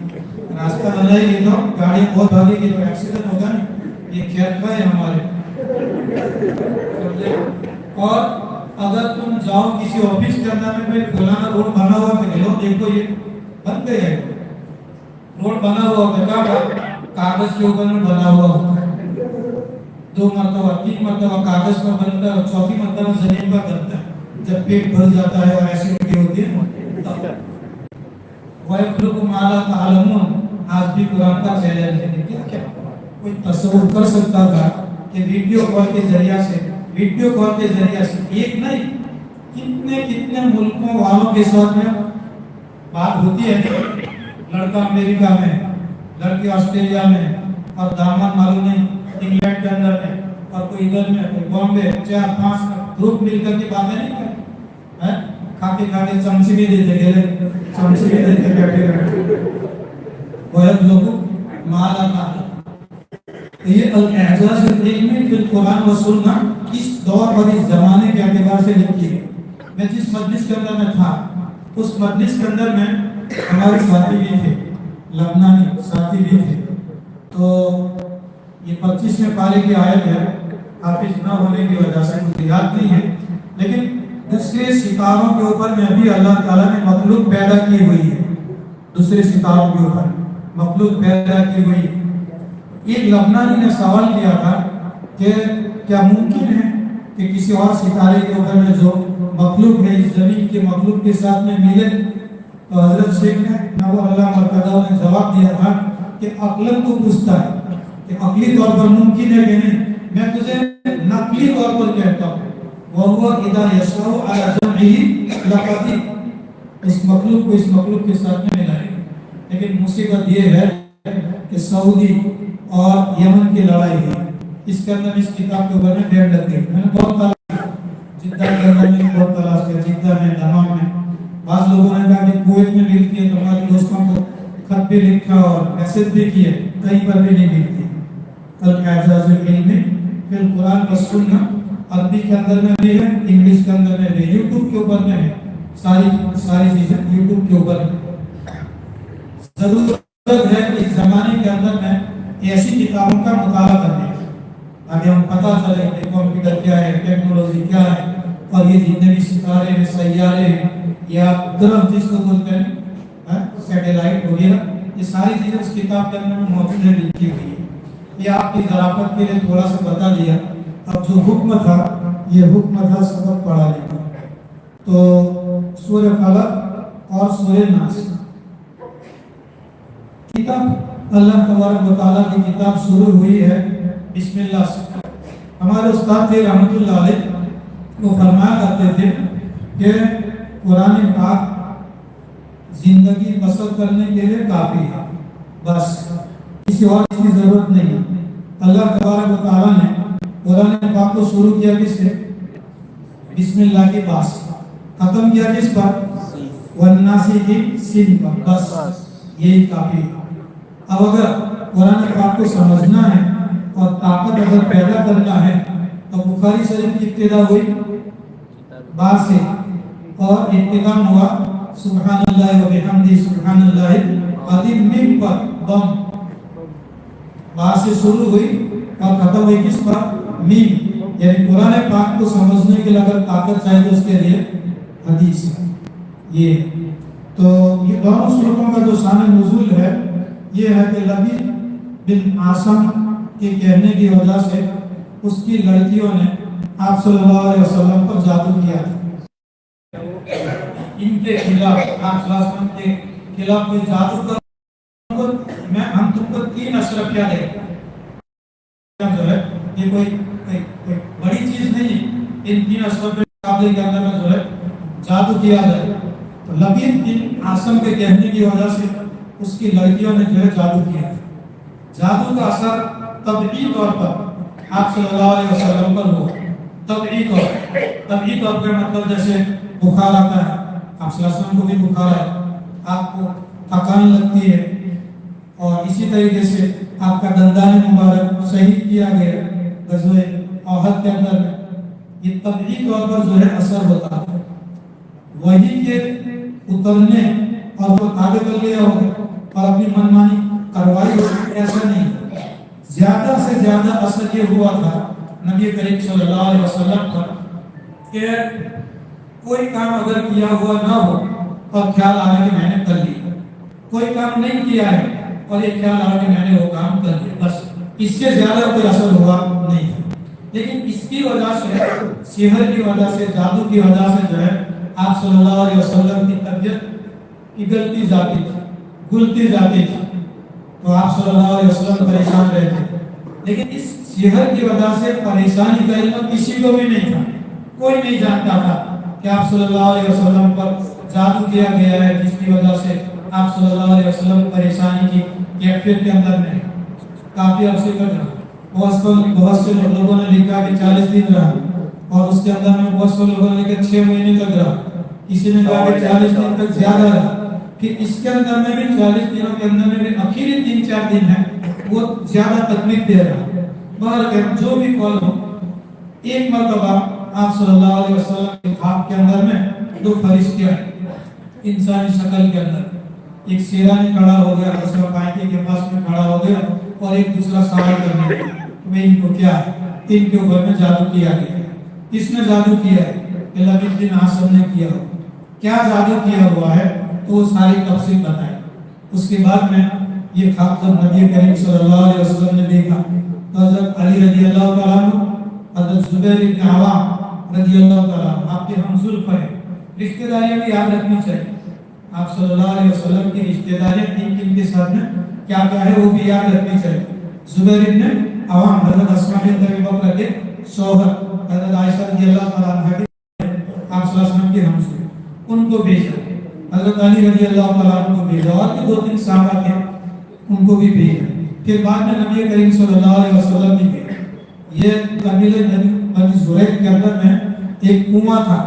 راستہ بنائے گی تو گاڑیاں بہت بھاگے گی تو ایکسیڈنٹ ہوگا نہیں، یہ خیر کا ہے ہمارے۔ اور اگر تم جاؤ کسی آفس کے اندر میں فلانا روڈ بنا ہوا کہ لو دیکھو یہ بن گئے ہے، روڈ بنا ہوا ہوتا ہے کاغذ کے اوپر میں بنا ہوا ہوتا ہے، 2 مرتبہ 3 مرتبہ کاغذ پر بنتا ہے اور 4تھی مرتبہ زمین پر بنتا ہے، جب پیٹ بھر جاتا ہے اور ایسی الٹی ہوتی ہے۔ وَيَخْلُقُ مَا لَا تَعْلَمُونَ آج بھی قرآن کا چیلنج ہے۔ کیا کوئی تصور کر سکتا تھا کہ ویڈیو کال کے ذریعہ سے ایک نہیں کتنے ملکوں والوں کے ساتھ میں بات ہوتی ہے، لڑکا امریکہ میں، لڑکی آسٹریلیا میں، اور داماد معلوم نہیں انگلینڈ کے اندر میں، اور کوئی ادھر میں، کوئی بامبے، 4-5 گروپ مل کر کے باتیں نہیں کرتے، کھاتے چمچی بھی دیتے بیٹھے وَيَخْلُقُ مَا لَا تَعْلَمُونَ۔ یہ الاعجاز العلمی فی القرآن و سنہ اس دور اور اس زمانے کے اعتبار سے لکھی ہے۔ میں جس مجلس کے اندر میں تھا اس مجلس کے اندر میں ہمارے ساتھی بھی تھے، لبنانی ساتھی بھی تھے، تو یہ 25ویں پارے کی آیت ہے، حافظ نہ ہونے کی وجہ سے مجھے یاد نہیں ہے، لیکن دوسرے ستاروں کے اوپر میں بھی اللہ تعالیٰ نے مخلوق پیدا کی ہوئی ہے، دوسرے ستاروں کے اوپر مخلوق پیدا کی ہوئی ہے۔ ایک لبنانی نے سوال کیا تھا کہ کیا ممکن ہے کہ کسی اور ستارے کے اوپر میں جو مخلوق ہے اس زمین کے مخلوق کے ساتھ میں ملے؟ تو حضرت شیخ نے نور اللہ مرتضیٰ نے جواب دیا تھا کہ عقل کو پوچھتا ہے کہ عقلی طور پر ممکن ہے کہ نہیں، میں تجھے نقلی طور پر کہتا ہوں وَهُوَ إِذَا يَشْرَعُ عَلَى جَمْعِهِ لَقَدِرٌ، اس مخلوق کو اس مخلوق کے ساتھ میں ملائے گا۔ لیکن مصیبت یہ ہے کہ سعودی اور یمن کی لڑائی ہے، اس کے اندر اس کتاب کے اوپر میں ڈیڑھ لگ گئی۔ میں نے بہت تلاش جدہ کے اندر میں بہت تلاش کیا، جدہ میں، دمام میں، بعض لوگوں نے کہا کہ کویت میں ملتی ہے، تو ہمارے دوستوں کو خط بھی لکھا اور میسج بھی کیے، کہیں پر بھی نہیں ملتی۔ الاعجاز العلمی فی القرآن و سنہ عربی کے اندر میں بھی ہے، انگلش کے اندر میں بھی، یوٹیوب کے اوپر میں ہے، ساری چیزیں یوٹیوب کے اوپر میں۔ ضرورت ہے اس زمانے کے اندر میں ایسی کتابوں کا مطالعہ کرنے کی تاکہ ہم پتہ چلے کہ کمپیوٹر کیا ہے، ٹیکنالوجی کیا ہے، اور یہ جتنے بھی ستارے ہیں، سیارے ہیں، یا درخت جس کو بولتے ہیں سیٹلائٹ وغیرہ، یہ ساری چیزیں اس کتاب کے اندر موجود ہے، لکھی ہوئی ہے۔ یہ آپ کی ذرافت کے لیے تھوڑا سا بتا دیا۔ اب جو حکم تھا، یہ حکم تھا سبق پڑھانے کا۔ تو سورہ فلق اور سورہ ناس کتاب اللہ تبارک و تعالیٰ کی کتاب شروع ہوئی ہے بسم اللہ سے۔ ہمارے استاد تھے رحمۃ اللہ علیہ، وہ فرمایا کرتے تھے کہ قرآن پاک زندگی بسر کرنے کے لیے کافی ہے، بس کسی اور کی ضرورت نہیں ہے۔ اللہ تبارک و تعالیٰ نے قرآن پاک کو شروع کیا کس سے؟ بسم اللہ کے پاس، ختم کیا کس پر؟ والناس کی سین پر، بس یہی کافی ہے۔ اب اگر قرآن پاک کو سمجھنا ہے اور طاقت اگر پیدا کرنا ہے تو بخاری شریف کی ابتدا ہوئی با سے، اور اختتام ہوا سبحان اللہ و بحمدہ سبحان اللہ العظیم، میم پر بم، با سے شروع ہوئی اور ختم ہوئی کس پر؟ میم۔ یعنی قرآن پاک کو سمجھنے کے لیے اگر طاقت چاہیے تو اس کے لیے حدیث ہے۔ یہ تو یہ دونوں سورتوں کا جو شان نزول ہے یہ ہے کہ لبید بن عاصم کے کہنے کی وجہ سے اس کی لڑکیوں نے آپ صلی اللہ علیہ وسلم پر جادو کیا تھا۔ ان کے خلاف، آپ صلی اللہ علیہ وسلم کے خلاف کوئی جادو کر، ہم تم کو 3 اشرفیہ دیں، جو ہے یہ کوئی بڑی چیز نہیں، ان 3 اشرفیہ مقابلے کے اندر میں جو ہے جادو کیا جائے۔ تو لبید بن عاصم کے کہنے کی وجہ سے اس کی لڑکیوں نے جو ہے جادو کیا۔ جادو کا اثر طبعی طور پر آپ صلی اللہ علیہ وسلم پر ہوا، طبعی طور پر مطلب جیسے بخار آتا ہے، آپ صلی اللہ علیہ وسلم کو بھی بخار ہے، آپ کو تھکان لگتی ہے، اور اسی طریقے سے آپ کا دندان مبارک شہید کیا گیا غزوہ احد کے اندر میں، یہ طبعی طور پر جو ہے اثر ہوتا ہے۔ وہی کے اترنے اور وہ تابع کر لیا ہوگا اور اپنی منمانی کروائی ہوگی، ایسا نہیں۔ زیادہ سے زیادہ اثر یہ ہوا تھا نبی کریم صلی اللہ علیہ وسلم پر کہ کوئی کام اگر کیا ہوا نہ ہو اور خیال آیا کہ میں نے کر لیا، کوئی کام نہیں کیا ہے اور یہ خیال آیا کہ میں نے وہ کام کر لیا، بس اس سے زیادہ کوئی اثر ہوا نہیں۔ لیکن اس کی وجہ سے، سحر کی وجہ سے، جادو کی وجہ سے جو ہے آپ صلی اللہ علیہ وسلم کی طبیعت پگھلتی جاتی تھی، گلتی جاتی تھی، تو آپ صلی اللہ علیہ وسلم پریشان رہتے۔ لیکن اس سحر کی وجہ سے پریشانی کا علم کسی کو بھی نہیں تھا، کوئی نہیں جانتا تھا کہ آپ صلی اللہ علیہ وسلم پر جادو کیا گیا ہے، جس کی وجہ سے آپ صلی اللہ علیہ وسلم پریشانی کی کیفیت کے اندر میں کافی عرصے تک رہا۔ بہت سے لوگوں نے لکھا کہ 40 دن رہا، اور اس کے اندر میں بہت سے لوگوں نے لکھا 6 مہینے تک رہا، کسی نے کہا کہ 40 دن تک زیادہ رہا۔ کہ اس کے اندر میں بھی 40 دنوں کے اندر میں بھی آخری 3-4 دن ہیں وہ زیادہ تکلیف دے رہا ہے۔ بہرکہ جو بھی قول ہو، ایک مرتبہ آپ صلی اللہ علیہ وسلم کے خواب کے اندر میں 2 فرشتے آئے انسانی شکل کے اندر، ایک شیرانی کھڑا ہو گیا، دوسرا پائٹے کے پاس میں کھڑا ہو گیا، اور ایک دوسرا سوال کرنے لگا کہ ان کو کیا ہے، ان کے اوپر میں جادو کیا گیا ہے۔ کس نے جادو کیا ہے؟ کہ لبید بن عاصم نے کیا ہو۔ کیا جادو کیا ہوا ہے تو وہ ساری تفصیل بتائی۔ اس کے بعد میں یہ خواب جب نبی کریم صلی اللہ علیہ وسلم نے دیکھا تو حضرت علی رضی اللہ تعالیٰ عنہ، حضرت زبیر بن عوام رضی اللہ تعالیٰ عنہ، آپ کے ہمزلف ہیں، رشتہ داریاں بھی یاد رکھنی چاہیے۔ آپ صلی اللہ علیہ وسلم کی رشتہ داریاں کن کے ساتھ میں کیا کیا ہے وہ بھی یاد رکھنی چاہیے۔ زبیر بن عوام حضرت اسماء بنت ابی بکر کے شوہر، حضرت عائشہ رضی اللہ تعالیٰ عنہ کے آپ صلی اللہ علیہ وسلم کے ہمسر، ان کو بھیجا۔ حضرت علی رضی اللہ تعالیٰ عنہ کو بھیجا، اور بھی 2-3 صحابہ تھے ان کو بھی بھیجا۔ پھر بعد میں نبی کریم صلی اللہ علیہ وسلم نے کہا، یہ قبیلہ بنی زریق کے اندر میں ایک کنواں تھا،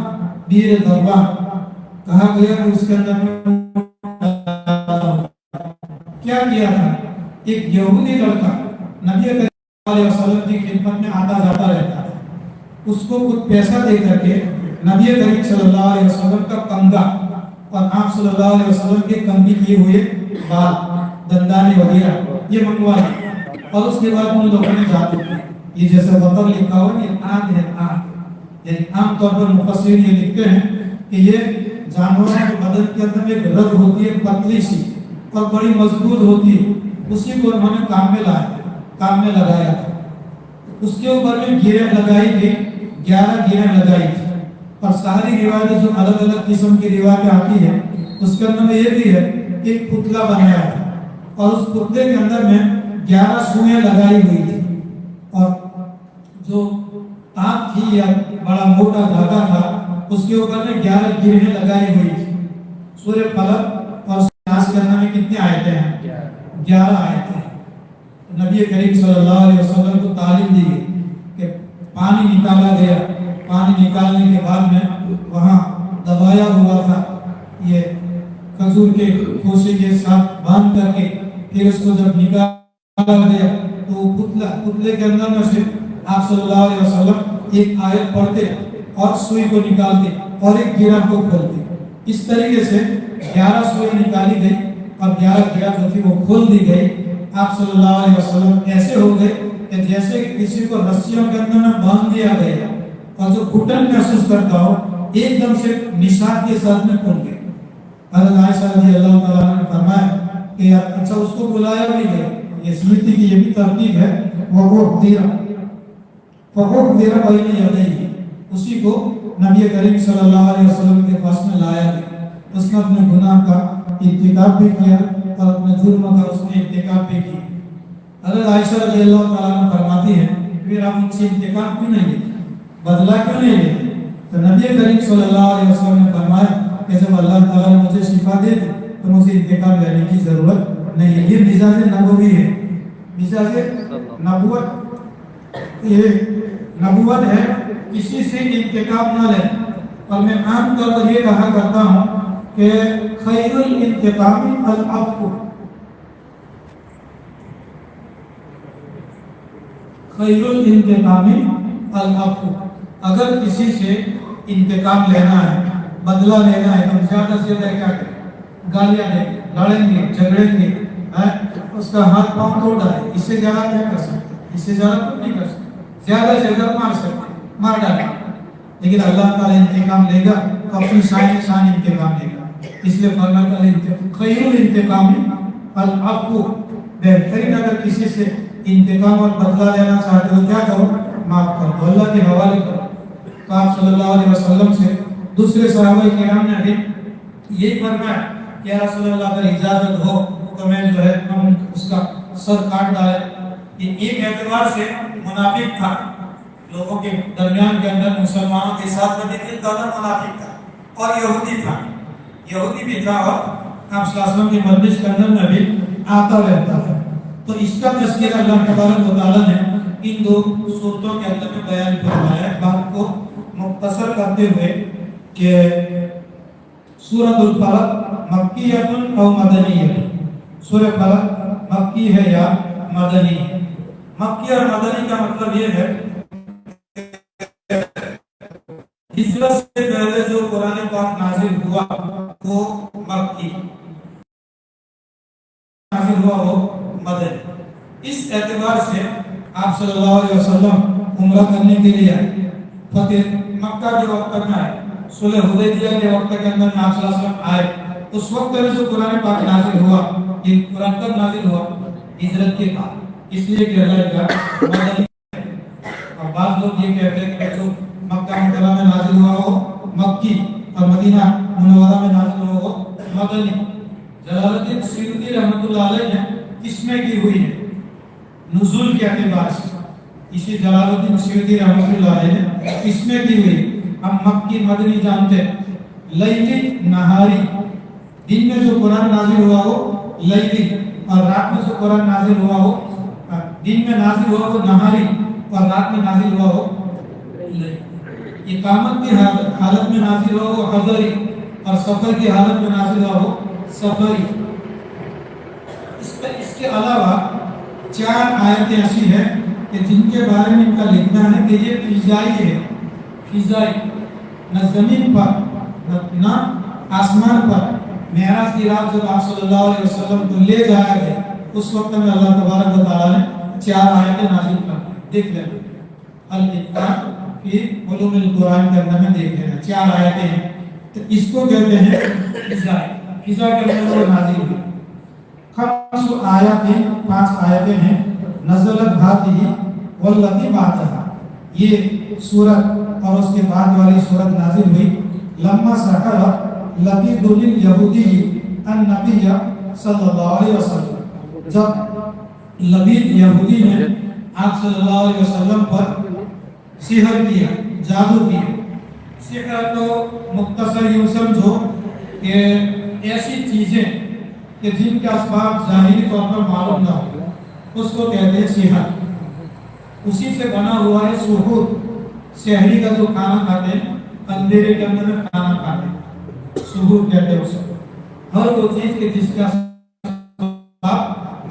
بیر دربان کہا گیا کہ اس کے اندر میں کیا کیا تھا، ایک یہودی لڑکا نبی کریم صلی اللہ علیہ وسلم کی خدمت میں آتا جاتا رہتا تھا، اس کو کچھ پیسہ دے کر کے نبی کریم صلی اللہ علیہ وسلم کا کنگا اور آپ صلی اللہ علیہ وسلم کے کنگھی کیے ہوئے بال دندانے وغیرہ یہ منگوایا، اور اس کے بعد ان لوگوں نے جادو کیا۔ یہ جیسے بطر لکھا ہوا یہ آنکھ ہے، آنکھ، یعنی عام طور پر مفسرین یہ لکھتے ہیں کہ یہ جانوروں کے بدن کے اندر ایک رگ ہوتی ہے پتلی سی اور بڑی مضبوط ہوتی ہے، اسی کو انہوں نے کام میں لایا، کام میں لگایا تھا۔ اس کے اوپر میں گیریں لگائی تھی، 11 گیریں لگائی تھی، اور ساری روایتیں جو الگ الگ قسم کی روایتیں آتی ہیں اس کے اندر میں یہ بھی ہے کہ ایک پتلا بنایا تھا اور اس پتلے کے اندر میں 11 سوئیں لگائی ہوئی تھی، اور جو تانت تھی یا بڑا موٹا دھاگا تھا اس کے اوپر میں 11 گیریں لگائی ہوئی تھی۔ سورہ فلق اور ناس کے اندر میں کتنی آیتیں ہیں؟ 11 آیتیں۔ نبی کریم صلی اللہ علیہ وسلم کو تعلیم دی گئی کہ پانی نکالا گیا، پانی نکالنے کے بعد میں وہاں دبایا ہوا تھا یہ کھجور کے خوشے کے ساتھ باندھ کر کے، پھر اس کو جب نکالا گیا تو پتلے کے اندر میں سے آپ صلی اللہ علیہ وسلم ایک آیت پڑھتے اور سوئی کو نکالتے اور ایک گیرہ کو کھولتے۔ اس طریقے سے 11 سوئی نکالی گئی اور 11 گیرہ جو تھی وہ کھول دی گئی۔ آپ صلی اللہ علیہ وسلم ایسے ہو گئے کہ جیسے کہ کسی کو رسیوں کے اندر میں باندھ دیا گیا اور جو گھٹن محسوس کرتا ہو ایک دم سے نشاط کے ساتھ میں کھل گئے۔ حضرت عائشہ رضی اللہ تعالیٰ عنہ نے فرمایا کہ یار اچھا اس کو بلایا بھی گیا، یہ سمجھتی کہ یہ بھی ترتیب ہے، وہ دیرہ بین یدیہ، اسی کو نبی کریم صلی اللہ علیہ وسلم کے پاس میں لایا گیا۔ اس نے اپنے گناہ کا ارتکاب بھی کیا اور اپنے جرم کا اس نے ارتکاب بھی کیا۔ حضرت عائشہ رضی اللہ تعالیٰ عنہ فرماتی ہے پھر آپ ان سے انتقام کیوں نہیں لیتے، بدلہ کیوں نہیں لیتے؟ تو نبی کریم صلی اللہ علیہ وسلم نے فرمایا کہ جب اللہ تعالیٰ نے مجھے شفا دے دی تو مجھے انتقام لینے کی ضرورت نہیں ہے۔ یہ مزاج نبوی ہے، مزاج نبوت ہے، کسی سے انتقام نہ لیں۔ اور میں عام طور پر یہ کہا کرتا ہوں کہ خیر الانتقام العفو، خیر الانتقام العفو۔ اگر کسی سے انتقام لینا ہے، بدلہ لینا ہے، تو زیادہ سے زیادہ کیا کریں؟ گالیاں دیں گے، لڑیں گے، جھگڑیں گے، اس کا ہاتھ پاؤں توڑ ڈالیں، اس سے زیادہ کیا کر سکتے؟ اس سے زیادہ کچھ نہیں کر سکتے، زیادہ سے زیادہ مار سکتے، مار ڈالیں۔ لیکن اللہ تعالیٰ انتقام لے گا تو اپنی شان انتقام لے گا، اس لیے فرمایا خیر الانتقام العفو، بہترین اگر کسی سے انتقام اور بدلہ لینا چاہتے ہو کیا کرو؟ معاف کرو، اللہ کے حوالے کرو۔ تو آپ صلی اللہ علیہ وسلم سے دوسرے صحابہ کرام نے بھی یہی فرمایا کہ یا رسول اللہ اگر اجازت ہو تو میں جو ہے ہم اس کا سر کاٹ ڈالے۔ یہ ایک اعتبار سے منافق تھا، لوگوں کے درمیان کے اندر مسلمانوں کے ساتھ میں دل کا منافق تھا اور یہودی تھا، یہودی بھی تھا، اور آپ صلی اللہ علیہ وسلم کی مجلس کے اندر میں بھی آتا رہتا تھا۔ تو اس کا تذکرہ اللہ تبارک و تعالیٰ نے ان 2 صورتوں کے اندر میں بیان فرمایا ہے۔ بات کو مختصر کرتے ہوئے کہ سورۃ الفلق مکیۃ او مدنیۃ، سورہ فلق مکی ہے یا مدنی ہے؟ مکی اور مدنی کا مطلب یہ ہے ہجرت سے پہلے جو قرآن پاک نازل ہوا وہ مکی، نازل ہوا وہ مدنی۔ اس اعتبار سے آپ صلی اللہ علیہ وسلم عمرہ کرنے کے لیے آئے، فتح مکہ کے وقت میں آئے، صلح حدیبیہ کے وقت کے اندر میں آپ صلی اللہ علیہ وسلم آئے۔ اس وقت میں جو قرآن پاک نازل ہوا، یہ قرآن کب نازل ہوا؟ ہجرت کے بعد، اس لیے کہ اللہ کا مدنی ہے۔ اور بعض لوگ یہ کہتے ہیں کہ جو مکہ مکرمہ میں نازل ہوا وہ مکی اور مدینہ منورہ میں نازل ہوا وہ مدنی۔ جلال الدین سیوطی رحمۃ اللہ علیہ نے اس میں کی ہوئی ہے نزول کے اعتبار سے، اسی جلال الدین سیوطی رحمۃ اللہ علیہ نے اس میں کی ہوئی۔ ہم مکی مدنی جانتے ہیں، لیلی نہاری، دن میں جو قرآن نازل ہوا وہ لیلی، اور رات میں جو قرآن نازل ہوا وہ دن میں نازل ہوا وہ نہاری اور رات میں نازل ہوا وہ لیلی۔ اقامت کی حالت میں نازل ہوا وہ حضری، اور سفر کی حالت میں نازل ہوا وہ سفری۔ اس کے علاوہ 4 آیتیں ایسی ہیں کہ جن کے بارے میں ان کا لکھنا ہے کہ یہ فضائی ہے، فضائی، نہ زمین پر نہ آسمان پر۔ معراج کی رات جب آپ صلی اللہ علیہ وسلم کو لے جایا گیا اس وقت میں اللہ تبارک و تعالیٰ نے 4 آیتیں نازل کر دی۔ دیکھ لینا الاتقان فی علوم القرآن کے اندر میں دیکھ لینا 4 آیتیں ہیں، تو اس کو کہتے ہیں فضائی، فضا کے اندر وہ نازل ہوئی۔ 5 آیتیں 5 آیتیں ہیں، نزلت بھاتی واللتی بعدہا، یہ سورت اور اس کے بعد والی سورت نازل ہوئی لما سحر لبید الیہودی النبی صلی اللہ علیہ وسلم، جب لبید یہودی نے آپ صلی اللہ علیہ وسلم پر سحر کیا، جادو کیا۔ سحر تو مختصر یوں سمجھو کہ ایسی چیزیں کہ جن کے اسباب ظاہری طور پر معلوم نہ ہو اس کو کہتے ہیں سحر۔ اسی سے بنا ہوا ہے سحور، سحری کا جو کھانا کھاتے ہیں، اندھیرے کے اندر میں کھانا کھاتے ہیں، سحور کہتے ہیں اس کو۔ ہر وہ چیز کہ جس کا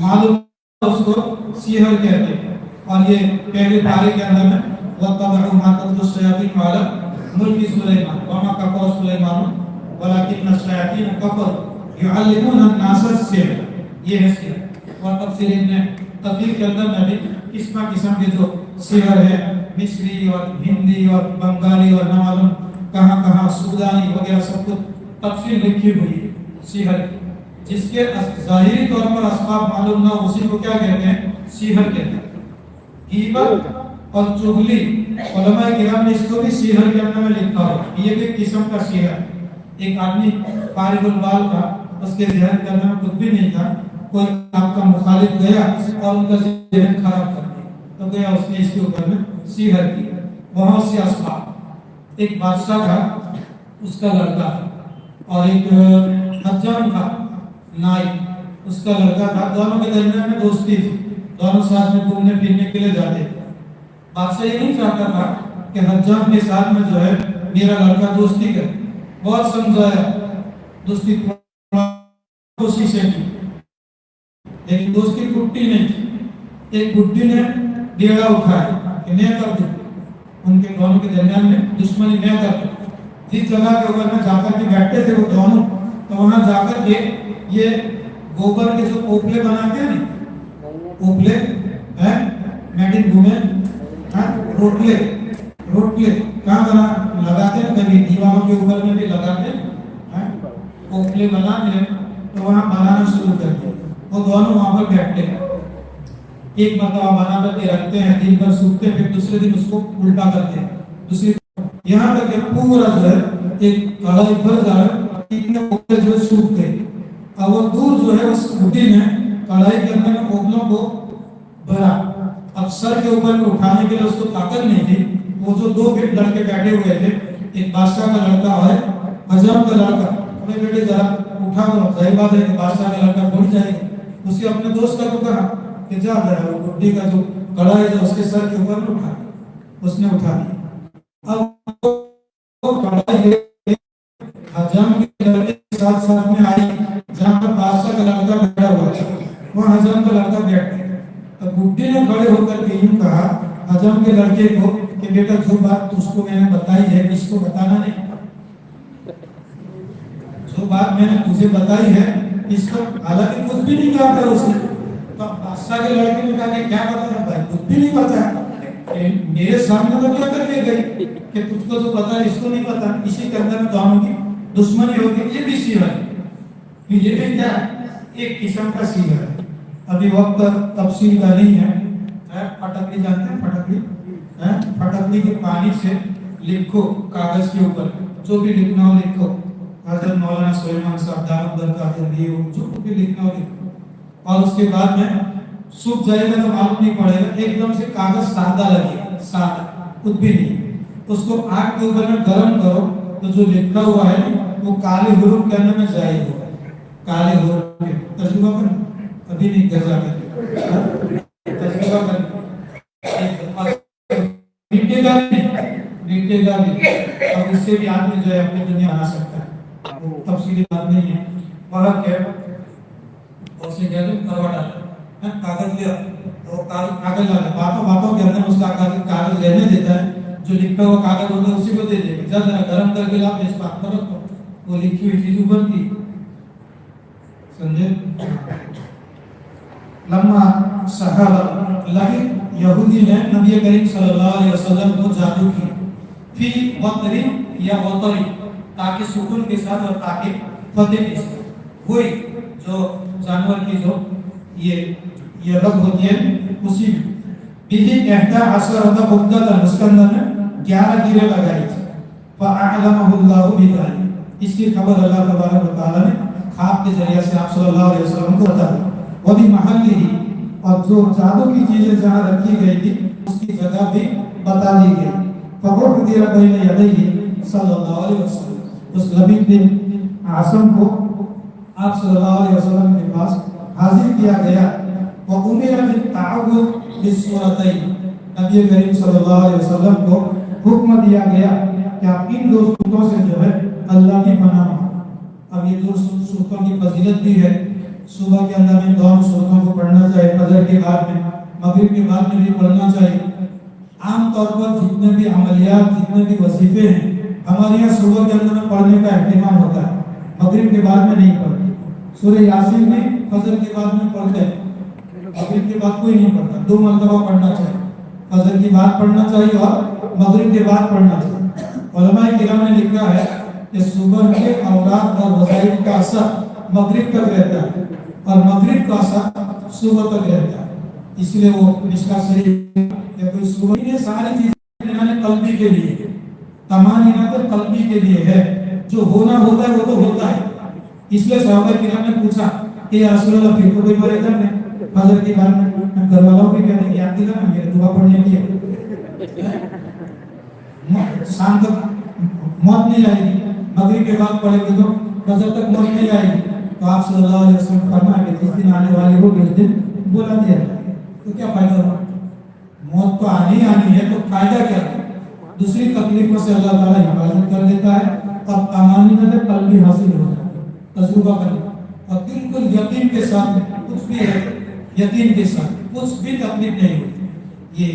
معلوم اس کو سحر کہتے ہیں۔ اور یہ پہلے پارے کے اندر میں وَاتَّبَعُوا مَا تَتْلُو الشَّيَاطِينُ عَلَى مُلْكِ سُلَيْمَانَ وَمَا كَفَرَ سُلَيْمَانُ وَلَكِنَّ الشَّيَاطِينَ كَفَرُوا يُعَلِّمُونَ النَّاسَ السِّحْرَ، یہ ہے سحر۔ اور تفسیر ابن کثیر کے اندر میں بھی قسم کے جو سحر ہے، مصری اور ہندی اور بنگالی اور نہ معلوم کہاں کہاں سودانی وغیرہ سب کچھ تفصیل لکھی ہوئی ہے سحر کی، جس کے ظاہری طور پر اسباب معلوم نہ اسی کو کیا کہتے ہیں؟ سحر کہتے ہیں۔ غیبت اور چغلی، علماء کرام نے اس کو بھی سحر کے اندر میں لکھا ہو، یہ بھی قسم کا سحر۔ ایک آدمی فارغ البال تھا، اس کے ذہن کے اندر میں کچھ بھی نہیں تھا، کوئی آپ کا مخالف گیا اور ان کا ذہن خراب کر دیا، تو گیا اس نے اس کے اوپر میں سحر کی۔ بہت سے اسباب، ایک بادشاہ تھا، اس کا لڑکا تھا، اور ایک حجام تھا نائب، اس کا لڑکا تھا۔ دونوں کے درمیان میں دوستی تھی، دونوں ساتھ میں گھومنے پھرنے کے لیے جاتے تھے۔ بادشاہ یہ نہیں چاہتا تھا کہ حجام کے ساتھ میں جو ہے میرا لڑکا دوستی کرے، بہت سمجھایا، دوستی کوشش کی، لیکن دوستی ٹوٹی نہیں تھی۔ ایک بڈھی نے ڈیڑا اٹھایا کہ میں کر دوں، ان کے دونوں کے درمیان میں دشمنی میں کر دوں۔ جس جگہ کے اوپر میں جا کر کے بیٹھتے تھے وہ دونوں، تو وہاں جا کر کے یہ گوبر کے جو اوپلے بناتے ہیں نا، اوپلے میڈن گھومے روٹلے کہاں بنا لگاتے ہیں، کبھی دیواروں کے اوپر میں بھی لگاتے ہیں، اوپلے بناتے ہیں، تو وہاں بنانا شروع کرتے ہیں۔ وہ دونوں وہاں پر بیٹھتے ہیں، ایک مرتبہ بنا کر کے رکھتے ہیں، دن بھر سوکھتے ہیں، پھر دوسرے دن اس کو الٹا کرتے ہیں، دوسری یہاں تک کہ پورا جو ہے ایک کڑائی بھر جا رہا ہے، اتنے اوپلے جو سوکھ گئے۔ اور وہ دور جو ہے اس بڈھی نے کڑائی کے اندر اوپلوں کو بھرا، اب سر کے اوپر میں اٹھانے کے لیے اس کو طاقت نہیں تھی۔ وہ جو 2 لڑکے بیٹھے ہوئے تھے، ایک بادشاہ کا لڑکا اور حجام کا لڑکا، انہیں بیٹے ذرا اٹھا دو، ظاہر بات ہے کہ بادشاہ کا لڑکا بڑھ جائے گا۔ اسی اپنے دوست کا کو کہا کہ جا ذرا وہ بڈھی کا جو کڑائی ہے اس کے سر کے اوپر میں اٹھا دیا، اس نے اٹھا دیا۔ اب وہ کڑائی حجام کے لڑکے کے ساتھ میں آئی، جہاں پر بادشاہ کا لڑکا بیٹھا ہوا تھا وہاں حجام کا لڑکا بیٹھ گیا۔ تو بڈھی نے کھڑے ہو کر کے یوں کہا حجام کے لڑکے کو کہ بیٹا جو بات اس کو میں نے بتائی ہے اس کو بتانا نہیں، جو بات میں نے تجھے بتائی ہے اس کو، حالانکہ کچھ بھی نہیں کہا تھا اس نے۔ تو بادشاہ کے لڑکے نے کہا کہ کیا بتایا بھائی، کچھ بھی نہیں بتایا، میرے سامنے تو کیا کر کے گئی کہ تجھ کو جو پتا ہے اس کو نہیں پتا۔ اسی کے اندر میں دونوں کی دشمنی ہوگی، یہ بھی سحر ہے، یہ بھی کیا ایک قسم کا سحر ہے۔ ابھی وقت تفصیل کا نہیں ہے۔ پھٹکلی جانتے ہیں؟ پھٹکلی کے پانی سے لکھو کاغذ کے اوپر، جو بھی لکھنا ہو لکھو، حضرت مولانا سلیمان صاحب دامت برکاتہ جو بھی لکھنا ہو لکھو، اور اس کے بعد میں سوکھ جائے گا تو معلوم نہیں پڑے گا، ایک دم سے کاغذ سادہ لگے گا، سادہ کچھ بھی نہیں۔ اس کو آگ کے اوپر میں گرم کرو تو جو لکھا ہوا ہے وہ کالے حروف کے اندر میں ظاہر ہوگا، کالے حروف کے تجربہ کرنا ابھی نہیں کر جاتے، تجربہ کرنا مٹے گا بھی، اور اس سے بھی آدمی جو ہے اپنی دنیا بنا سکتا ہے۔ تفصیلی بات نہیں ہے، وہاں کیا اسے کہتے ہیں کروا ڈالا، کاغذ لیا वो कागज वाला बातों बातों के अंदर उसका कागज लेने देता है, जो लिखा हुआ कागज होता है उसी को दे देगा, जब जरा गर्म करके लाओ इस बात पर रखो, वो लिखी हुई चीज उबलती, समझे। लम्मा सहारा लगे यहूदी ने नबी करीम सल्लल्लाहु अलैहि वसल्लम को जादू किया, फी वतरी या वतरी, ताकि सुकून के साथ और ताकि फतेह के साथ, वही जो जानवर की जो ये रग होती है उसी में बिही कहता असर होता मुद्दत उसके अंदर में 11 गिरे लगाई थी, फअअलमहुल्लाहु बिदालिक, इसकी खबर अल्लाह तबारक व तआला ने ख्वाब के जरिए से आप सल्लल्लाहु अलैहि वसल्लम को बता दी। वही महल्ली ही, और जो जादू की चीजें जहाँ रखी गई थी उसकी जगह भी बता दी गई। फबुअ दिया बैन यदैहि सल्लल्लाहु अलैहि वसल्लम, उस लबीब बिन आसम को आप सल्लल्लाहु अलैहि वसल्लम के पास हाजिर किया गया। व उमिर बित्तअव्वुद बिस्सूरतैन, नबी करीम सल्लल्लाहु अलैहि वसल्लम को हुक्म दिया गया कि आप इन दो सूरतों से जो है अल्लाह की पनाह मांगो। अब ये दो सूरतों की फजीलत भी है, सुबह के अंदर में दोनों सूरतों को पढ़ना चाहिए, फजर के बाद में, मगरिब के बाद में भी पढ़ना चाहिए। आम तौर पर जितने भी अमलियात, जितने भी वजीफे हैं हमारे यहाँ सुबह के अंदर में पढ़ने का एहतिमाम होता है, मगरिब के बाद में नहीं पढ़ते। सूरह यासीन में फजर के बाद में पढ़ते हैं, मगरिब के बाद कोई नहीं पढ़ता, 2 मरतबा पढ़ना चाहिए, फजर की बाद पढ़ना चाहिए और मगरिब के बाद पढ़ना चाहिए। उलमाए किराम ने लिखा है कि सुबह के औरात और वज़ाइफ का असर मगरिब तक रहता है और मगरिब का असर सुबह तक रहता है, इसलिए वो इसका सही या कोई सुबह, ये सारी चीजें कल्बी के लिए, तमाम तो कल्बी के लिए है, जो होना होता है वो तो होता है। इसलिए सहाबा किराम ने पूछा कि या रसूल अल्लाह फिर तो कोई परेशान नहीं, फजर के बाद में घर वालों को कहते हैं याद दिला ना मेरे दुआ पढ़ने की शाम तक मौत नहीं आएगी, मगरिब के बाद पढ़ेंगे तो फजर तक मौत नहीं आएगी। तो आप सल्लल्लाहु अलैहि वसल्लम फरमाया कि जिस दिन आने वाली होगी उस दिन बुला दिया, तो क्या फायदा होगा, मौत तो आनी है, तो फायदा क्या है। दूसरी तकलीफों से अल्लाह ताला हिफाजत कर देता है और तमानी में कल भी हासिल हो जाता है, तजुर्बा करें और बिल्कुल यकीन के साथ, कुछ भी है यकीन के साथ, कुछ भी तकलीफ नहीं होती। ये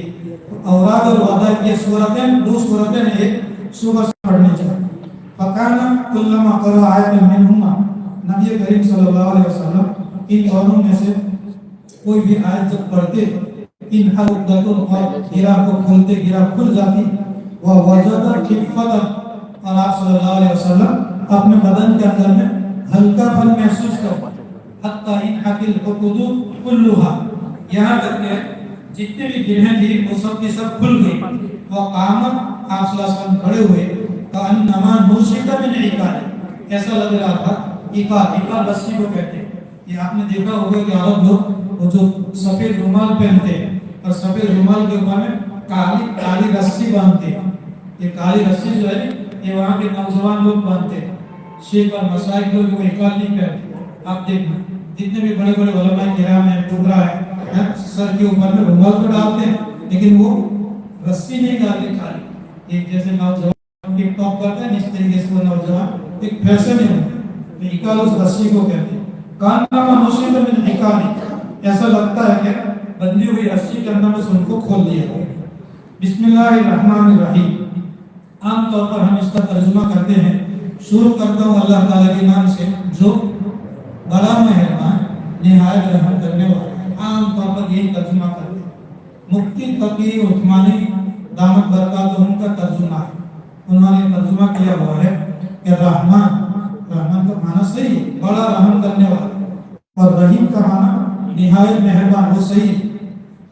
औराद और वादा ये सूरतें, 2 सूरतें एक सुबह से पढ़नी चाहिए। फकाना कुल्लमा क़रा आयतन मिनहुमा, नबी करीम सल्लल्लाहु अलैहि वसल्लम इन दोनों में से कोई भी आयत जब पढ़ते, इन हलक़तुल क़ल्ब, गिरा को खोलते, गिरा खुल जाती, वह वजद खिफ़तन, और आप सल्लल्लाहु अलैहि वसल्लम अपने बदन के अंदर में हल्कापन महसूस करते, हत्ता इन हकिल उक़ुदु कुल्लुहा, यहाँ तक के जितने भी गिरहें थी वो सब की सब खुल गई। वह काम आप सल्लल्लाहु अलैहि वसल्लम खड़े हुए, कअन्नमा नुशिता मिन इकाल, ऐसा लग रहा था, इकाल रस्सी को कहते हैं। ये आपने देखा होगा कि अरब लोग वो जो सफेद रुमाल पहनते हैं और सफेद रुमाल के ऊपर में काली रस्सी बांधते हैं, ये काली रस्सी जो है ये वहाँ के नौजवान लोग बांधते हैं, शेख और मसाइक लोग वो इकाल नहीं पहनते। आप देखना जितने भी बड़े बड़े उलमाए किराम हैं, टुकड़ा है, सर के ऊपर में रुमाल तो डालते हैं लेकिन वो रस्सी नहीं डालते काली, एक जैसे नौजवान टिक टॉप करते हैं इस तरीके से वो नौजवान एक फैशन है, इकाल उस रस्सी को कहते हैं। कानमा मुसीबत में निकाली, ऐसा लगता है कि बंधी हुई रस्सी के अंदर में उनको खोल दिया गया। बिस्मिल्लाहिर्रहमानिर्रहीम, आम तौर पर हम इसका तर्जुमा करते हैं, शुरू करता हूँ अल्लाह ताला के नाम से जो बड़ा मेहरबान निहायत रहम करने वाला। आम तौर पर यही तर्जुमा करते हैं। मुफ्ती तकी उस्मानी दामत बरकातुहुम का तर्जुमा है, उन्होंने तर्जुमा किया हुआ है कि रहमान, रहमान का माना सही है, बड़ा रहम करने वाला, और रहीम का माना निहायत मेहरबान, वो सही है।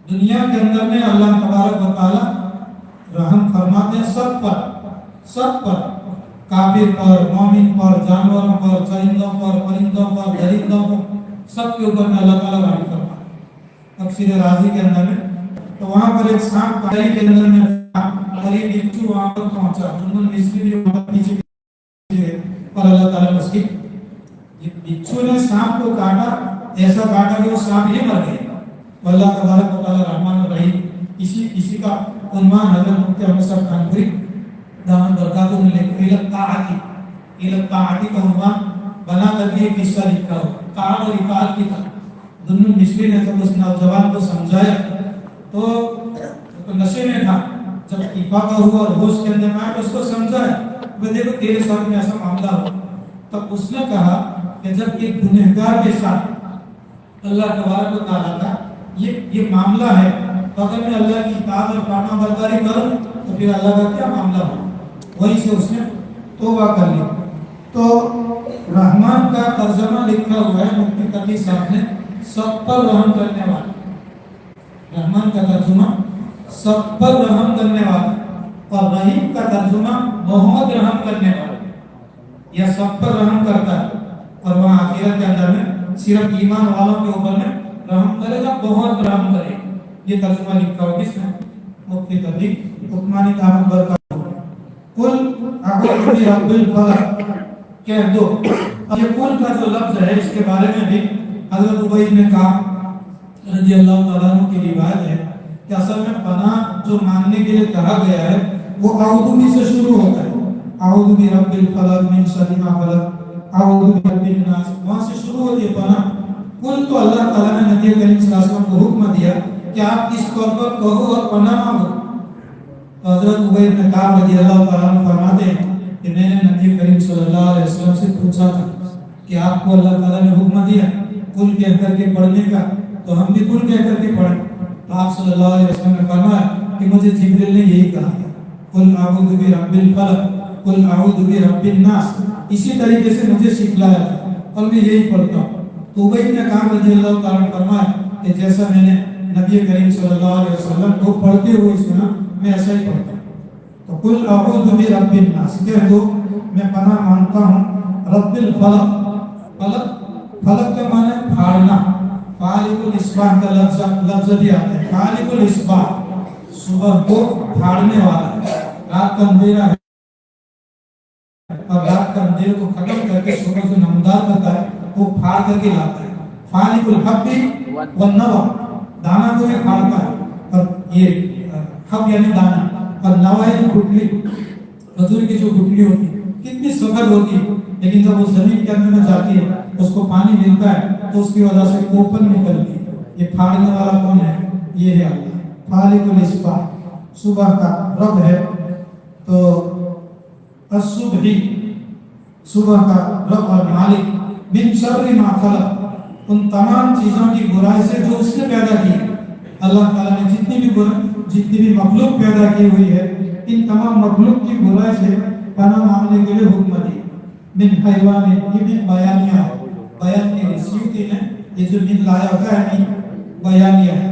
दुनिया के अंदर में अल्लाह तबारक व तआला रहम फरमाते हैं सब पर, काफिर पर, मोमिन पर, जानवरों पर, चरिंदों पर, परिंदों पर, दरिंदों पर, सब के ऊपर में अल्लाह ताला रहम फरमाता है। तफसीर राज़ी के अंदर में तो वहाँ पर एक सांप पानी के अंदर में और ये बिच्छू वहाँ पर पहुँचा, जुम्मन मिस्री भी वहाँ पर पीछे और अल्लाह ताला ने उसकी बिच्छू ने सांप को काटा, ऐसा काटा कि वो सांप ही मर गया। तो अल्लाह तबारक व तआला रहमान और रहीम, इसी का उन्वान हज़रत मुफ्ती अहमद साहब कानपुरी दामत बरकातुहुम ने इलत्ताअती का उन्वान बना करके किस्सा लिखा हो, ताअत और इताअत की था। दुन्नू मिस्री ने जब उस नौजवान को समझाया तो नशे में था, जब इफाका हुआ और होश के अंदर आया तो उसको समझा है वो देखो तेरे साथ में ऐसा मामला हो। तब उसने कहा कि जब एक गुनहगार के साथ अल्लाह तबारक व तआला का ये मामला है, तो अगर मैं अल्लाह की इताअत और फरमाबरदारी करूं तो फिर अल्लाह का क्या मामला हो। वहीं से उसने तौबा कर ली। तो रहमान का तर्जमा लिखा हुआ है मुफ्ती तकी साहब ने, सब पर रहम करने वाला। रहमान का तर्जुमा सब पर रहम करने वाला, और रहीम का तर्जुमा बहुत रहम करने वाला, या सब पर रहम करता है और वहाँ आखिरत के अंदर में सिर्फ ईमान वालों के ऊपर में रहम करेगा, बहुत रहम करेगा। ये तर्जुमा लिखा हुआ किसने? मुफ्ती तकी उस्मानी दामद बरकत। कुल अऊज़ु बि रब्बिल फलक कह दो। अब ये कुल का जो लफ्ज है इसके बारे में भी हजरत उबई ने कहा रजी अल्लाह तआला अन्हु की रिवायत है कि असल में पनाह जो मांगने के लिए कहा गया है वो अऊज़ु बि से शुरू होता है। अऊज़ु बि रब्बिल फलक मिन शर्रि मा खलक, अऊज़ु बि रब्बिन नास, वहां से शुरू होती है पनाह। कुल तो अल्लाह ताला ने नबी करीम सल्लल्लाहु अलैहि वसल्लम को हुक्म दिया कि आप किस तौर पर कहो और पनाह मांगो। तो हजरत उबई ने कहा रजी अल्लाह तआला अन्हु फरमाते हैं कि मैंने नबी करीम सल्लल्लाहु अलैहि वसल्लम से पूछा था कि आपको अल्लाह ताला ने हुक्म दिया कुल कह करके पढ़ने का, तो हम भी कुल कह करके पढ़ें। तो आप सल्लल्लाहु अलैहि वसल्लम ने फरमाया कि मुझे जिब्रील ने यही कहा है, कुल अऊज़ु बि रब्बिल फलक, कुल अऊज़ु बि रब्बिन नास। इसी तरीके से मुझे सिखलाया था और मैं यही पढ़ता हूँ। तो उबई ने कहा रजी अल्लाह तआला अन्हु फरमाया कि जैसा मैंने नबी करीम सल्लल्लाहु अलैहि वसल्लम को पढ़ते हुए सुना, मैं ऐसा ही पढ़ता हूँ। तो कुल अऊज़ु बि रब्बिन नास कह दो, मैं पनाह मांगता हूँ रब्बिल फलक। फलक, फलक का माने फाड़ना, फालिकुल इस्बाह का लफ्ज भी आता है। फालिकुल इस्बाह सुबह को फाड़ने वाला, रात का अंधेरा है और रात का अंधेरे को खत्म करके सुबह को नमदार करता है, वो फाड़ करके लाता है। फालिकुल हब्बी वन नवा, दाना को भी फाड़ता है, और ये हब यानी दाना, और नवा यानी गुठली, खजूर की जो गुठली होती है कितनी सख्त होती है, लेकिन जब वो जमीन के अंदर में जाती है उसको पानी मिलता है तो उसकी वजह से ओपन निकलती है। ये फाड़ने वाला कौन है? ये है अल्लाह। फालिकुल इस्बाह सुबह का रब है। तो अस्सुबही सुबह का रब और मालिक, मिन शर्रि मा खलक, उन तमाम चीजों की बुराई से जो उसने पैदा की। अल्लाह ताला ने जितनी भी मखलूक पैदा की हुई है, इन तमाम मखलूक की बुराई से पनाह मांगने के लिए हुक्म दी। मिन हैवान, ये मिन बयानिया है, बयान के रिसीवती ने ये जो मिन लाया होता है मिन बयानिया है,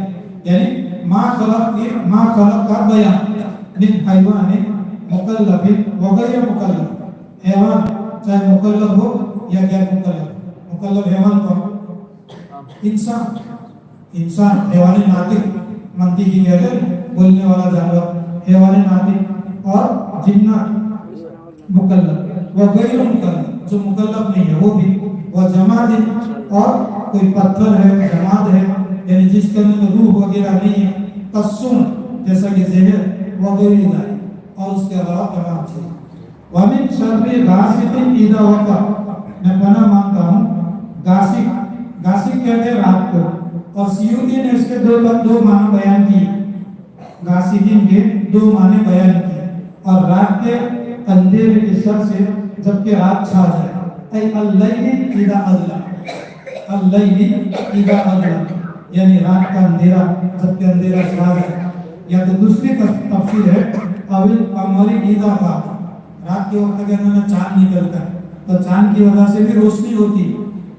यानी मा खलक का बयान। मिन हैवान मुकल्लफ व गैर मुकल्लफ, हैवान चाहे मुकल्लफ हो या गैर मुकल्लफ। मुकल्लफ हैवान को इंसान हैवान नातिक मनती की कहते हैं, बोलने वाला जानवर हैवान नातिक, और जिन्नात मुकल्लफ, वो गैर मुकल्लफ जो मुकल्लफ नहीं है वो भी, वो जमाद, और कोई पत्थर है जमाद है यानी जिसके अंदर रूह वगैरह नहीं है, तस्सुम जैसा कि जहर वगैरह, और उसके अलावा तमाम चीज। वमिन शर्रि गासिकिन इज़ा वक़ब, मैं पनाह मांगता हूँ गासिक, गासिक कहते हैं रात को, और सियूती ने इसके दो माने बयान किए, गासिकिन के दो माने बयान किए, और रात के अंधेरे के शर से जबकि रात छा जाए, अल-लैली इज़ा अज़ला, अल-लैली इज़ा अज़ला, यानी रात का अंधेरा जबकि अंधेरा छा जाए। या तो दूसरी तफसीर है अविल कमरी इज़ा ग़ाब, रात के वक्त के अंदर चांद निकलता है तो चांद की वजह से भी रोशनी होती है,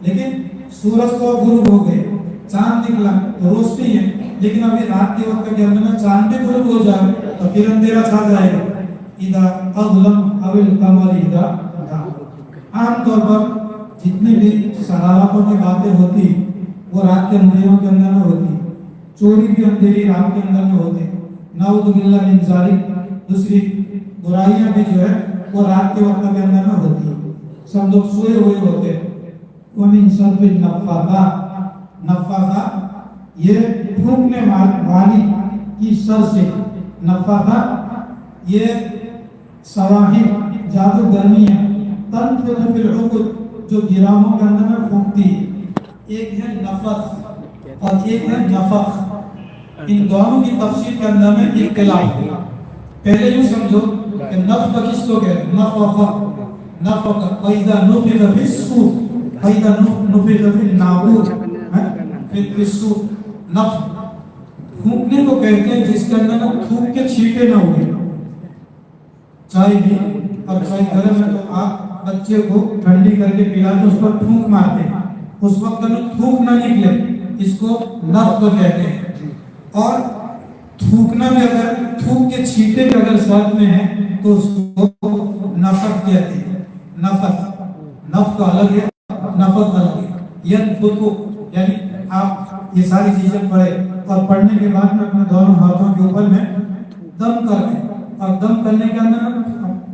लेकिन सूरज को गुरूब हो गए, चांद निकला तो रोशनी है, लेकिन अभी रात के वक्त के अंदर चांद भी गुरूब हो जाए तो फिर अंधेरा छा जाएगा। इदा अज़लम अविल कमरी इज़ा ग़ाब। आम तौर पर जितनी भी सहारातों की बातें होती वो रात के अंधेरों के अंदर में होती, चोरी भी अंधेरी रात के अंदर में होते, नाउज़ु बिल्लाह मिन ज़ालिक, दूसरी बुराइयां भी जो है वो रात के वक्त के अंदर में होती है, सब लोग सोए हुए होते हैं। वमिन शर्रि नफ़्फ़ासात, नफ़्फ़ासात ये फूंकने वाली की शर से, नफ़्फ़ासात ये सवाहिब जादूगरनियां, तंफ़ुज़ु फिल उक़द जो गिराहों के अंदर में फूंकती है। एक है नफ़स और एक है नफ़ख़। ان دونوں کی تفسیر کے اندر میں اختلاف ہے. پہلے یوں سمجھو کہ نفخ کس کو کہتے ہیں؟ نفخ فَإِذَا نُفِخَ فِي الصُّورِ فَإِذَا نُفِخَ فِي النَّاقُورِ فِي الصُّورِ. نفخ پھونکنے کو کہتے ہیں جس کے اندر تھوک کے چھینٹے نہ ہوئے. چائے بھی اب چائے گرم ہے تو آپ بچے کو ٹھنڈی کر کے پلاتے اس پر تھوک مارتے ہیں, اس وقت میں تھوک نہ نکلے, اس کو نفخ کہتے ہیں. اور تھوکنا میں اگر تھوک کے چھینٹے بھی اگر ساتھ میں ہیں تو اس کو نفخ کہتے ہیں. نفخ الگ ہے, نفخ الگ ہے. یعنی آپ یہ ساری چیزیں پڑھے اور پڑھنے کے بعد میں اپنے دونوں ہاتھوں کے اوپر میں دم کر دیں, اور دم کرنے کے اندر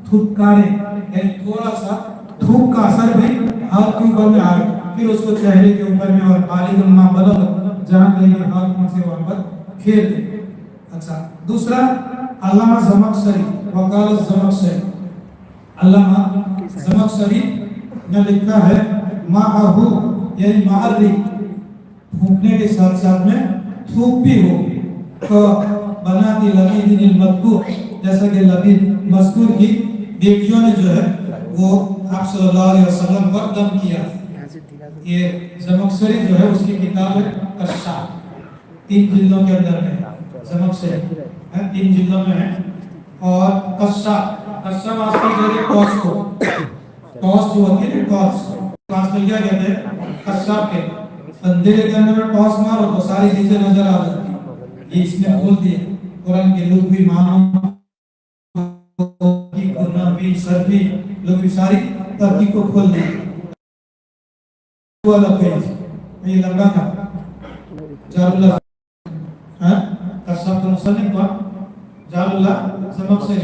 تھوکارے یعنی تھوڑا سا تھوک کا اثر بھی ہاتھ کے اوپر میں آئے, پھر اس کو چہرے کے اوپر میں اور بالغ ما بلغ جہاں کہیں گے ہاتھ میں سے وہاں پر کھیر دیں. اچھا, دوسرا علامہ زمخشری وقال الزمخشری, علامہ زمخشری نے لکھا ہے معہو یعنی معری پھونکنے کے ساتھ ساتھ میں تھوک بھی ہو تو بناتی لبید المذکور, جیسا کہ لبید مذکور کی بیٹیوں نے جو ہے وہ آپ صلی اللہ علیہ وسلم پر دم کیا. یہ زمخشری جو ہے اس کی کتاب ہے کشاف, 3 جلدوں کے اندر ہے زمخشری, 3 جلدوں میں ہے. اور کشاف آج کل کہتے ہیں ٹاس کو, ٹاس جو ہوتی ہے ٹاس آج کل کیا کہتے ہیں کشاف کے اندھیرے کے اندر میں ٹاس مارو تو ساری چیزیں نظر آ جاتی ہیں. یہ اس نے کھول دیے قرآن کے لغوی معنوں کی نحوی صرفی لغوی ساری ترکیب کو کھول دیے. والا پیج یہ لمبا تھا جار اللہ کشاف کا مصنف تھا جار اللہ زمخشری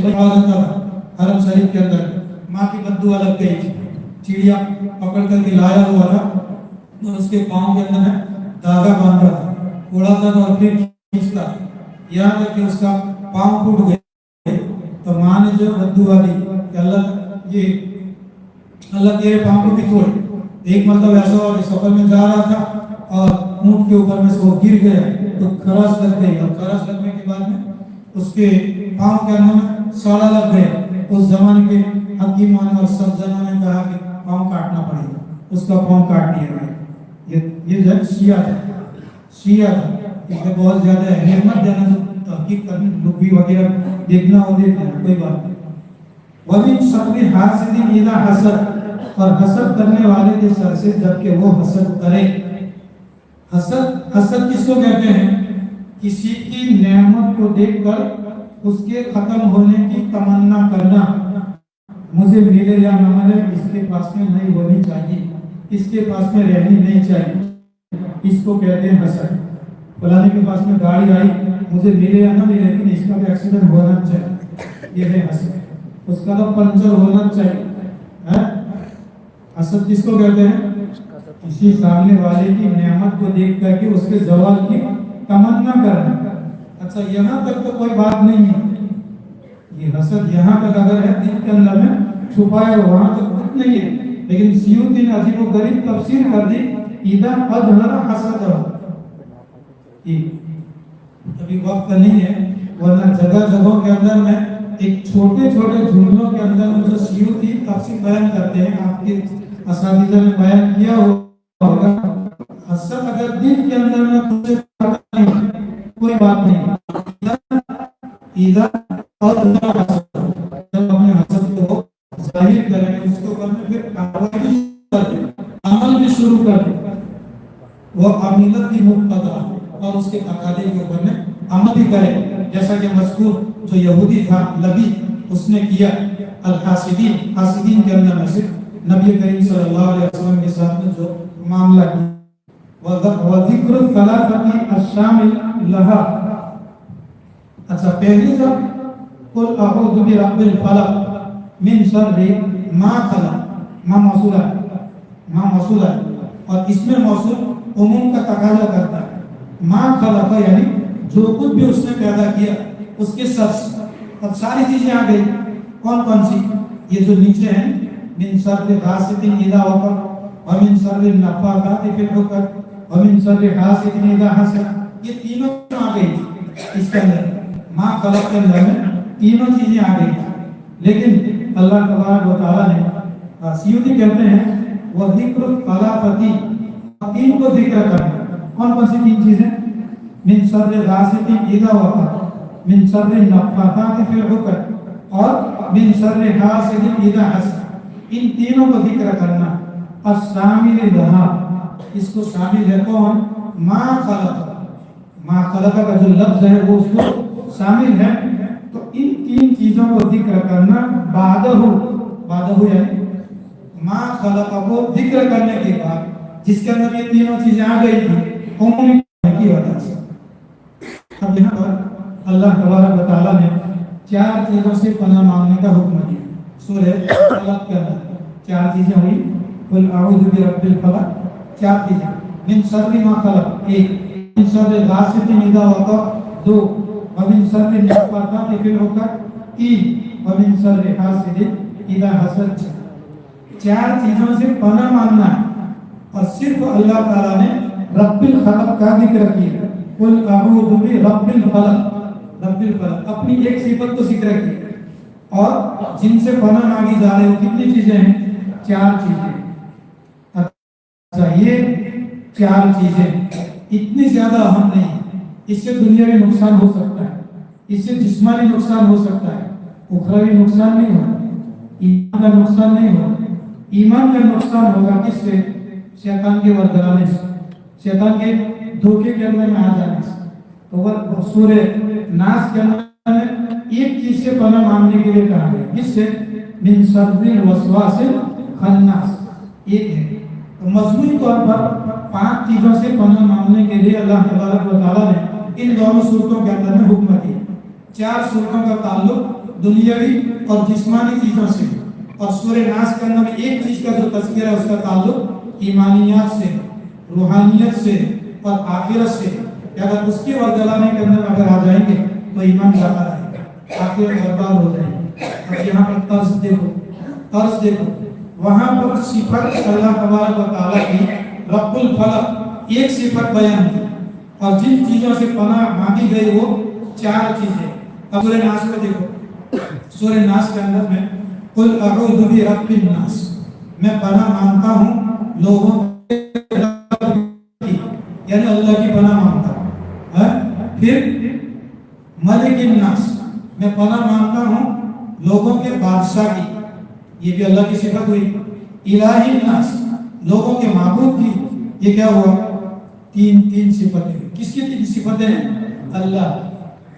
حرم شریف کے اندر ماں کی بدو والا پیج چڑیا پکڑ کر کے لایا ہوا تھا اور اس کے پاؤں کے اندر دھاگا باندھا تھا, اڑاتا تھا اور پھر کھینچتا تھا یہاں تک کہ اس کا پاؤں ٹوٹ گئے. تو ماں نے جو بدو والی کہ اللہ تیرے پاؤں کو بھی توڑے. ایک مطلب ایسا ہوا کہ سفر میں جا رہا تھا اور اونٹ کے اوپر میں سے وہ گر گیا تو خراش لگ گئی, اور خراش لگنے کے بعد میں اس کے پاؤں کے اندر میں ساڑا لگ گیا. اس زمانے کے حکیموں نے اور سرجنوں نے کہا کہ پاؤں کاٹنا پڑے گا, اس کا پاؤں کاٹ دیا گیا. یہ جو شیعہ تھا, اس میں بہت زیادہ اہمیت مت دینا, جو تحقیق کرنی لغوی وغیرہ دیکھنا ہو دیکھ لینا, کوئی بات نہیں. وَمِن شَرِّ حَاسِدٍ إِذَا حَسَدَ, اور حسد کرنے والے کے سر سے جب کہ وہ حسد کرے. حسد کس کو کہتے ہیں؟ کسی کی نعمت کو دیکھ کر اس کے ختم ہونے کی تمنا کرنا. مجھے ملے یا نہ ملے, اس کے پاس میں نہیں ہونی چاہیے, اس کے پاس میں رہنی نہیں چاہیے, اس کو کہتے ہیں حسد. فلانے کے پاس میں گاڑی آئی, مجھے ملے یا نہ ملے لیکن اس کا بھی ایکسیڈنٹ ہونا چاہیے, یہ ہے حسد. اس کا تو پنچر ہونا چاہیے. حسد کس کو کہتے ہیں؟ کسی سامنے والے کی نعمت کو دیکھ کر کے اس کے زوال کی تمنا کرنا. اچھا, یہاں تک تو کوئی بات نہیں ہے, یہ حسد یہاں تک اگر ہے دل کے اندر میں چھپایا وہاں تک کچھ نہیں ہے. لیکن سیوطی نے عجیب و غریب تفسیر کر دی, اذا اظہر حسدہ. ابھی وقت نہیں ہے ورنہ جگہ جگہوں کے اندر میں ایک چھوٹے چھوٹے جملوں کے اندر میں جو سیوطی تفسیر بیان کرتے ہیں, آپ کے اساتذہ نے بیان کیا ہوگا. حسد اگر دل کے اندر میں کوئی بات نہیں, اذا اظہر حسدہ, جب اپنے حسد کو ظاہر کریں اس کے اوپر میں پھر عمل بھی شروع کر دیں. وہ عملت کی مقتضا, اور اس کے تقاضے کے اوپر میں عمل بھی کرے, جیسا کہ مذکور جو یہودی تھا لبی, اس نے کیا. الحاسدین, حاسدین کے اندر میں سے نبی کریم صلی اللہ علیہ وسلم کے ساتھ میں جو معاملہ کیا. وذکر الثلاثۃ الشامل لها. اچھا, پہلی جب قل اعوذ برب الفلق من شر ما خلق, ما موصول ہے اور اس میں موصول عموم کا تقاضا کرتا ہے. ما خلق یعنی جو کچھ بھی اس نے پیدا کیا اس کے سر سے. اب ساری چیزیں آ گئی, کون سی؟ یہ جو نیچے ہیں, من شر غاسق اذا وقب, ومن شر النفاثات فی العقد, ومن شر حاسد اذا حسد, یہ تینوں آ گئی. इसके अंदर माँ खलक के अंदर में तीनों चीजें आ गई थी, लेकिन अल्लाह तबारक व तआला ने सियूती कहते हैं वो जिक्र खलाफती, तीन को जिक्र करना। कौन कौन सी तीन चीजें? मिन शर्रि गासिकिन इज़ा वक़ब, मिन शर्रि नफ़्फ़ाथाति फिल उक़द और मिन शर्रि हासिदिन इज़ा हसद। इन तीनों को जिक्र करना। अशामिल लहा, इसको शामिल है कौन? माँ खलक, माँ खलक का जो लफ्ज है वो उसको शामिल है। तो इन तीन चीजों को जिक्र करना बादहु, बादहु यानी माँ खलक को जिक्र करने के बाद, जिसके अंदर ये तीनों चीजें आ गई थी उम्मी की वजह से। अब यहाँ पर अल्लाह तबारक व तआला ने चार चीजों से पनाह मांगने का हुक्म दिया। सूरह फलक के अंदर चार चीजें हुई, कुल अऊज़ु बिरब्बिल फलक, चार चीजें, मिन शर्रि मा खलक एक, मिन शर्रि गासिकिन इज़ा वक़ब दो, व मिन शर्रि नफ़्फ़ाथाति फिल उक़द तीन, व मिन शर्रि हासिदिन इज़ा हसद चार चीजों से पनाह मांगना है। और सिर्फ अल्लाह ताला ने रब्बिल फलक का जिक्र किया, कुल अऊज़ु बिरब्बिल फलक, रब्बिल फलक अपनी एक सिफत को जिक्र किया। और जिनसे पनाह मांगी जा रही है कितनी चीजें हैं? चार चीजें। अच्छा, ये चार चीजें इतनी ज्यादा अहम नहीं है, इससे दुनियावी नुकसान हो सकता है, इससे जिस्मानी नुकसान हो सकता है, उखरवी नुकसान नहीं होगा, ईमान का नुकसान नहीं होगा। ईमान का नुकसान होगा किससे? शैतान के वरगलाने से, शैतान के धोखे के अंदर में आ जाने से। तो वह सूरे नास के अंदर में एक चीज से पनाह मांगने के लिए कहा गया, किससे? मिन शर्रिल वसवासिल खन्नास, एक है। तो मजमूई तौर पर पांच चीजों से पनाह मांगने के लिए अल्लाह तबारक व तआला ने इन दोनों सूरतों के अंदर में हुक्म दिया। चार सूरतों का ताल्लुक दुनियावी और जिस्मानी चीजों से, और सूरह नास के अंदर में एक चीज का जो तज़किरा है उसका ताल्लुक ईमानियात से, रूहानियत से और आखिरत से। अगर उसके वरगलाने के अंदर अगर आ जाएंगे तो ईमान जाता रहेगा, आखिरत बर्बाद हो जाएगी। अब यहाँ पर तर्ज देखो, तर्ज देखो, वहां पर सिफत अल्लाह तबारक व तआला की रब्बुल फलक एक सिफत बयान की, और जिन चीजों से पनाह मांगी गई वो चार चीजें। अब सूरह नास को देखो, सूरह नास के अंदर में कुल अऊज़ु बिरब्बिन नास, मैं पनाह मांगता हूँ लोगों की, यानी अल्लाह की पनाह मांगता हूँ। फिर मलिकिन नास, मैं पनाह मांगता हूँ लोगों के बादशाह की, ये भी अल्लाह की सिफत हुई। इलाही नास, लोगों के माबूद की, ये क्या हुआ? तीन तीन सिफतें। किसकी तीन सिफतें हैं? अल्लाह।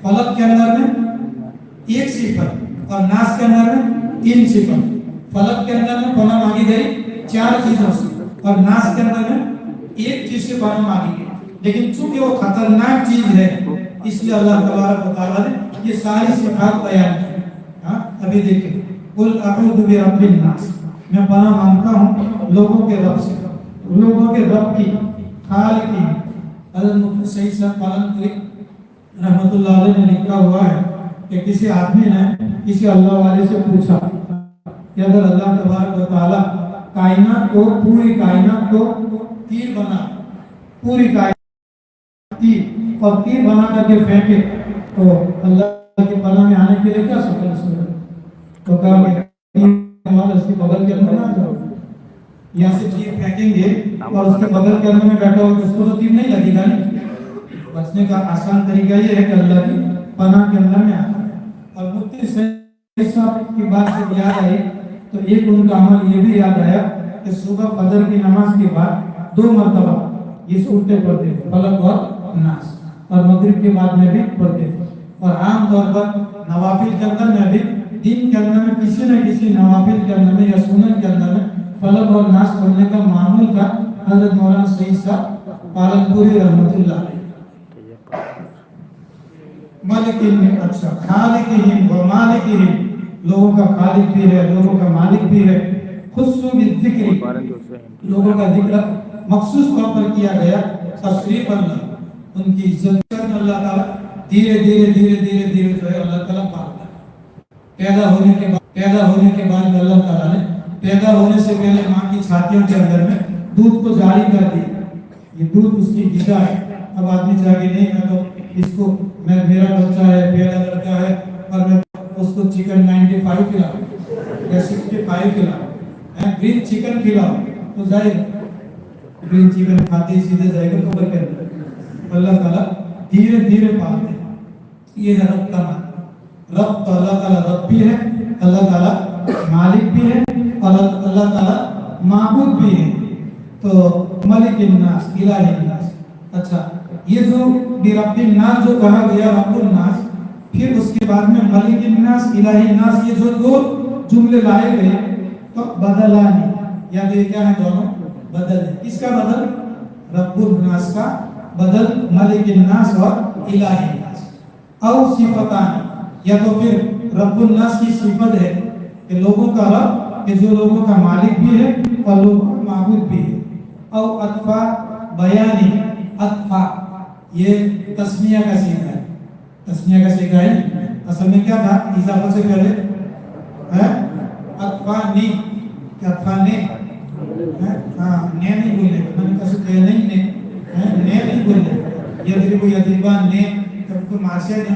फलक के अंदर में एक सिफत और नास के अंदर में तीन सिफत। फलक के अंदर में पनाह मांगी गई चार चीजों से, और नास के अंदर में एक चीज से पनाह मांगी गई। लेकिन चूंकि वो खतरनाक चीज है इसलिए अल्लाह तबारक व तआला ने ये सारी सिफात बयान की। हाँ, अभी देखिए, कुल अऊज़ु बिरब्बिन नास, मैं पनाह मांगता हूँ लोगों के रब से, लोगों के रब की, खालिक की। हज़रत सईद साहब पालनपुरी रहमतुल्लाह अलैह ने लिखा हुआ है कि किसी आदमी ने किसी अल्लाह वाले से पूछा कि अगर अल्लाह तबारक व तआला कायनात को, पूरी कायनात को तीर बना, पूरी कायनात तीर, और तीर बना करके फेंके तो अल्लाह के पनाह में आने के लिए क्या शक्ल सूरत? तो कहा उसके बगल के अंदर ना जाओ, यहाँ से तीर फेंकेंगे और उसके बगल के अंदर में बैठा हो तो उसको तो तीर नहीं लगेगा। नहीं, बचने का आसान तरीका ये है कि अल्लाह की पनाह के अंदर में आता है। और मुफ्ती सईद साहब की बात जब याद आई तो एक उनका अमल ये भी याद आया कि सुबह फजर की नमाज के बाद 2 मरतबा ये सूरतें पढ़ते थे, फलक और नास, और मगरिब के बाद में भी पढ़ते थे। और आम तौर पर नवाफिल के अंदर में भी दिन के अंदर में किसी न किसी नवाफिल के अंदर में या सुनन के अंदर में फलक और नास पढ़ने का मामूल था हजरत मौलाना सईद साहब पालनपुरी रहमतुल्लाह अलैह। मालिकिन, अच्छा, खालिकिहिम व मालिकिहिम, लोगों का खालिक भी है, लोगों का मालिक भी है। खुस्सु बिज़िक्री, लोगों का जिक्र मखसूस तौर पर किया गया। तशरीफ अल्लाह, उनकी इज्जत करना अल्लाह ताला धीरे धीरे धीरे धीरे धीरे जो है अल्लाह ताला पालता है। पैदा होने के बाद अल्लाह ताला ने पैदा होने से पहले माँ की छातियों के अंदर में दूध को जारी कर दिया। ये दूध उसकी ग़िज़ा है, اب آدمی چاہے کہ نہیں میں تو اس کو میرا بچہ ہے میرا لڑکا ہے اور میں اس کو چکن 95 کھلاؤں یا 65 کھلاؤں گرین چکن کھلاؤں تو جائے گا گرین چکن کھاتے ہی سیدھے جائے گا قبر کے اندر. اللہ تعالیٰ دھیرے دھیرے پالتے ہیں. یہ ہے رب کا نام. رب تو اللہ تعالیٰ رب بھی ہے, اللہ تعالیٰ مالک بھی ہے اور اللہ تعالیٰ معبود بھی ہے. تو ملک الناس الہ الناس. اچھا یہ جو رب الناس جو کہا گیا رب الناس, پھر اس کے بعد میں ملک الناس الہ الناس, یہ جو دو جملے لائے گئے تو بدلانی, یا یہ کیا ہے دونوں بدل ہے. کس کا بدل؟ رب الناس کا بدل ملک الناس اور الہ الناس. او صفتان, یا تو پھر رب الناس کی صفت ہے کہ لوگوں کا رب کہ جو لوگوں کا مالک بھی ہے اور لوگوں کا معبود بھی ہے. او اطفا بیانی, اطفا یہ تسمیہ کا صیغہ ہے. تسمیہ کا صیغہ ہے, اصل میں کیا تھا اضافہ سے پہلے ہے اطفا نی, کیا اطفا نے ہاں نے نہیں بولے, میں نے کہا کہ نہیں بولے. یدرب یدربان نے تب کو ماسے نے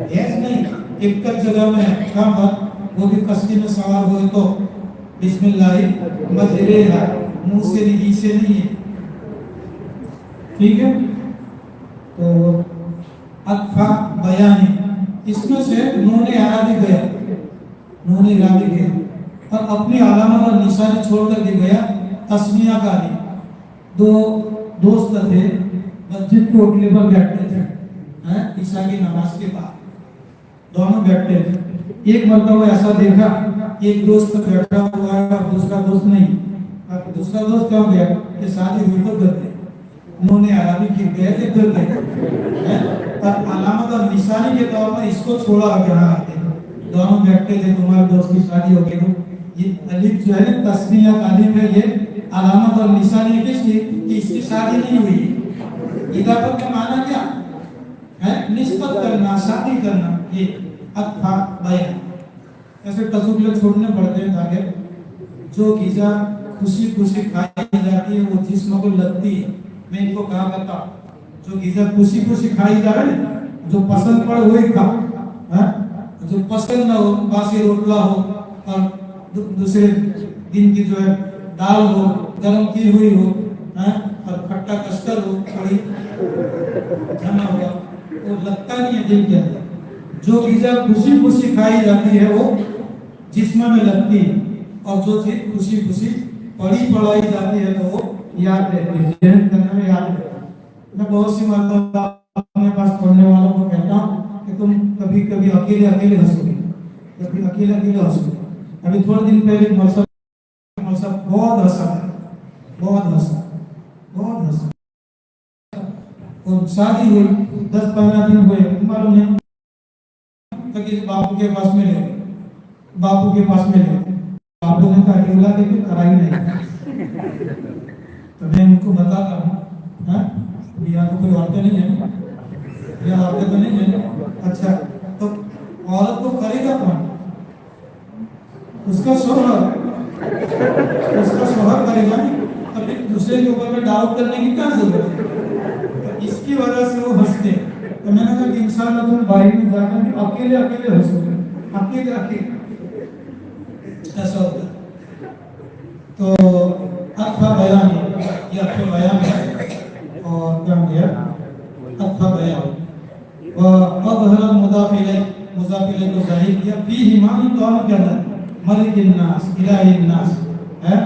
ایس نہیں, ایک جگہ میں کہاں بات وہ بھی کشتی میں سوار ہوئے تو بسم اللہ مجریہا, منہ سے نہیں ہی سے نہیں ہے. ٹھیک ہے, تو اطفا بیانی اس میں سے نون ارادی گیا, نون ارادی گیا اور اپنی علامت اور نشانی چھوڑ کر دے گیا تسمیہ کا ہی. دو دوست تھے مسجد کے اوٹلے پر بیٹھتے تھے عشاء کی نماز کے بعد, دونوں بیٹھتے تھے. ایک مرتبہ ایسا دیکھا ایک دوست بیٹھا ہوا ہے اور دوسرا دوست نہیں. دوسرا دوست کیوں گیا کہ شادی ہوئی تو گر گئے, انہوں نے عربی گر گئے تھے گر گئے اور علامت اور نشانی کے طور پر اس کو چھوڑا کہ ہاں دونوں بیٹھتے تھے تمہارے دوست کی شادی ہو گئی. تو یہ الف جو ہے تسمیہ تعلیم ہے, یہ علامت اور نشانی کس کی کہ اس کی شادی نہیں ہوئی. اضافت کا معنی کیا ہے؟ نسبت کرنا, شادی کرنا. یہ اطفا بیان. ایسے تصویر چھوڑنے پڑتے ہیں تاکہ جو غذا خوشی خوشی کھائی جاتی ہے وہ جسم کو لگتی ہے. میں ان کو کہا کرتا جو غذا خوشی خوشی کھائی جا رہے ہیں, جو پسند پڑے وہی کھا, جو پسند نہ ہو باسی روٹلا ہو اور دوسرے دن کی جو ہے دال ہو گرم کی ہوئی ہو اور کھٹا کستر ہو تھوڑی جمع ہوا, وہ لگتا نہیں ہے دل کے اندر. جو غذا خوشی خوشی کھائی جاتی ہے وہ جسم میں لگتی ہے, اور جو چیز خوشی خوشی پڑھائی جاتی ہے تو وہ یاد رہتی ہے, ذہن کرنے میں یاد رہتی ہے. میں بہت سی مرتبہ اپنے پاس پڑھنے والوں کو کہتا ہوں کہ تم کبھی کبھی اکیلے ہنسو گے, کبھی اکیلے ہنسو گے. ابھی تھوڑے دن پہلے مرسا بہت ہنسا. اور شادی ہوئی 10-15 دن ہوئے, معلوم نہیں کہ باپو کے پاس میں لے, باپو نے کہا کہ بلا کے کرائی نہیں. تو میں ان کو بتاتا ہوں یہاں تو کوئی عورتیں نہیں ہیں, یہاں عورتیں تو نہیں ہیں. اچھا تو عورت کو کرے گا کون؟ اس کا شوہر کرے گا. ابھی دوسرے کے اوپر میں ڈاؤٹ کرنے کی کیا ضرورت ہے؟ اس کی وجہ سے وہ ہنستے. تو میں نے کہا کہ انشاءاللہ تم باہر میں جا کر اکیلے ہنسو گے, اکیلے ایسا ہوتا ہے. تو اطفا بیان, یہ اطفا بیان ہے. اور کیا ہو گیا اطفا بیان و اظہر المضاف الیہ, مضاف الیہ کو ظاہر کیا. فیہ معنی دونوں کے اندر ملک الناس الہ الناس ہے,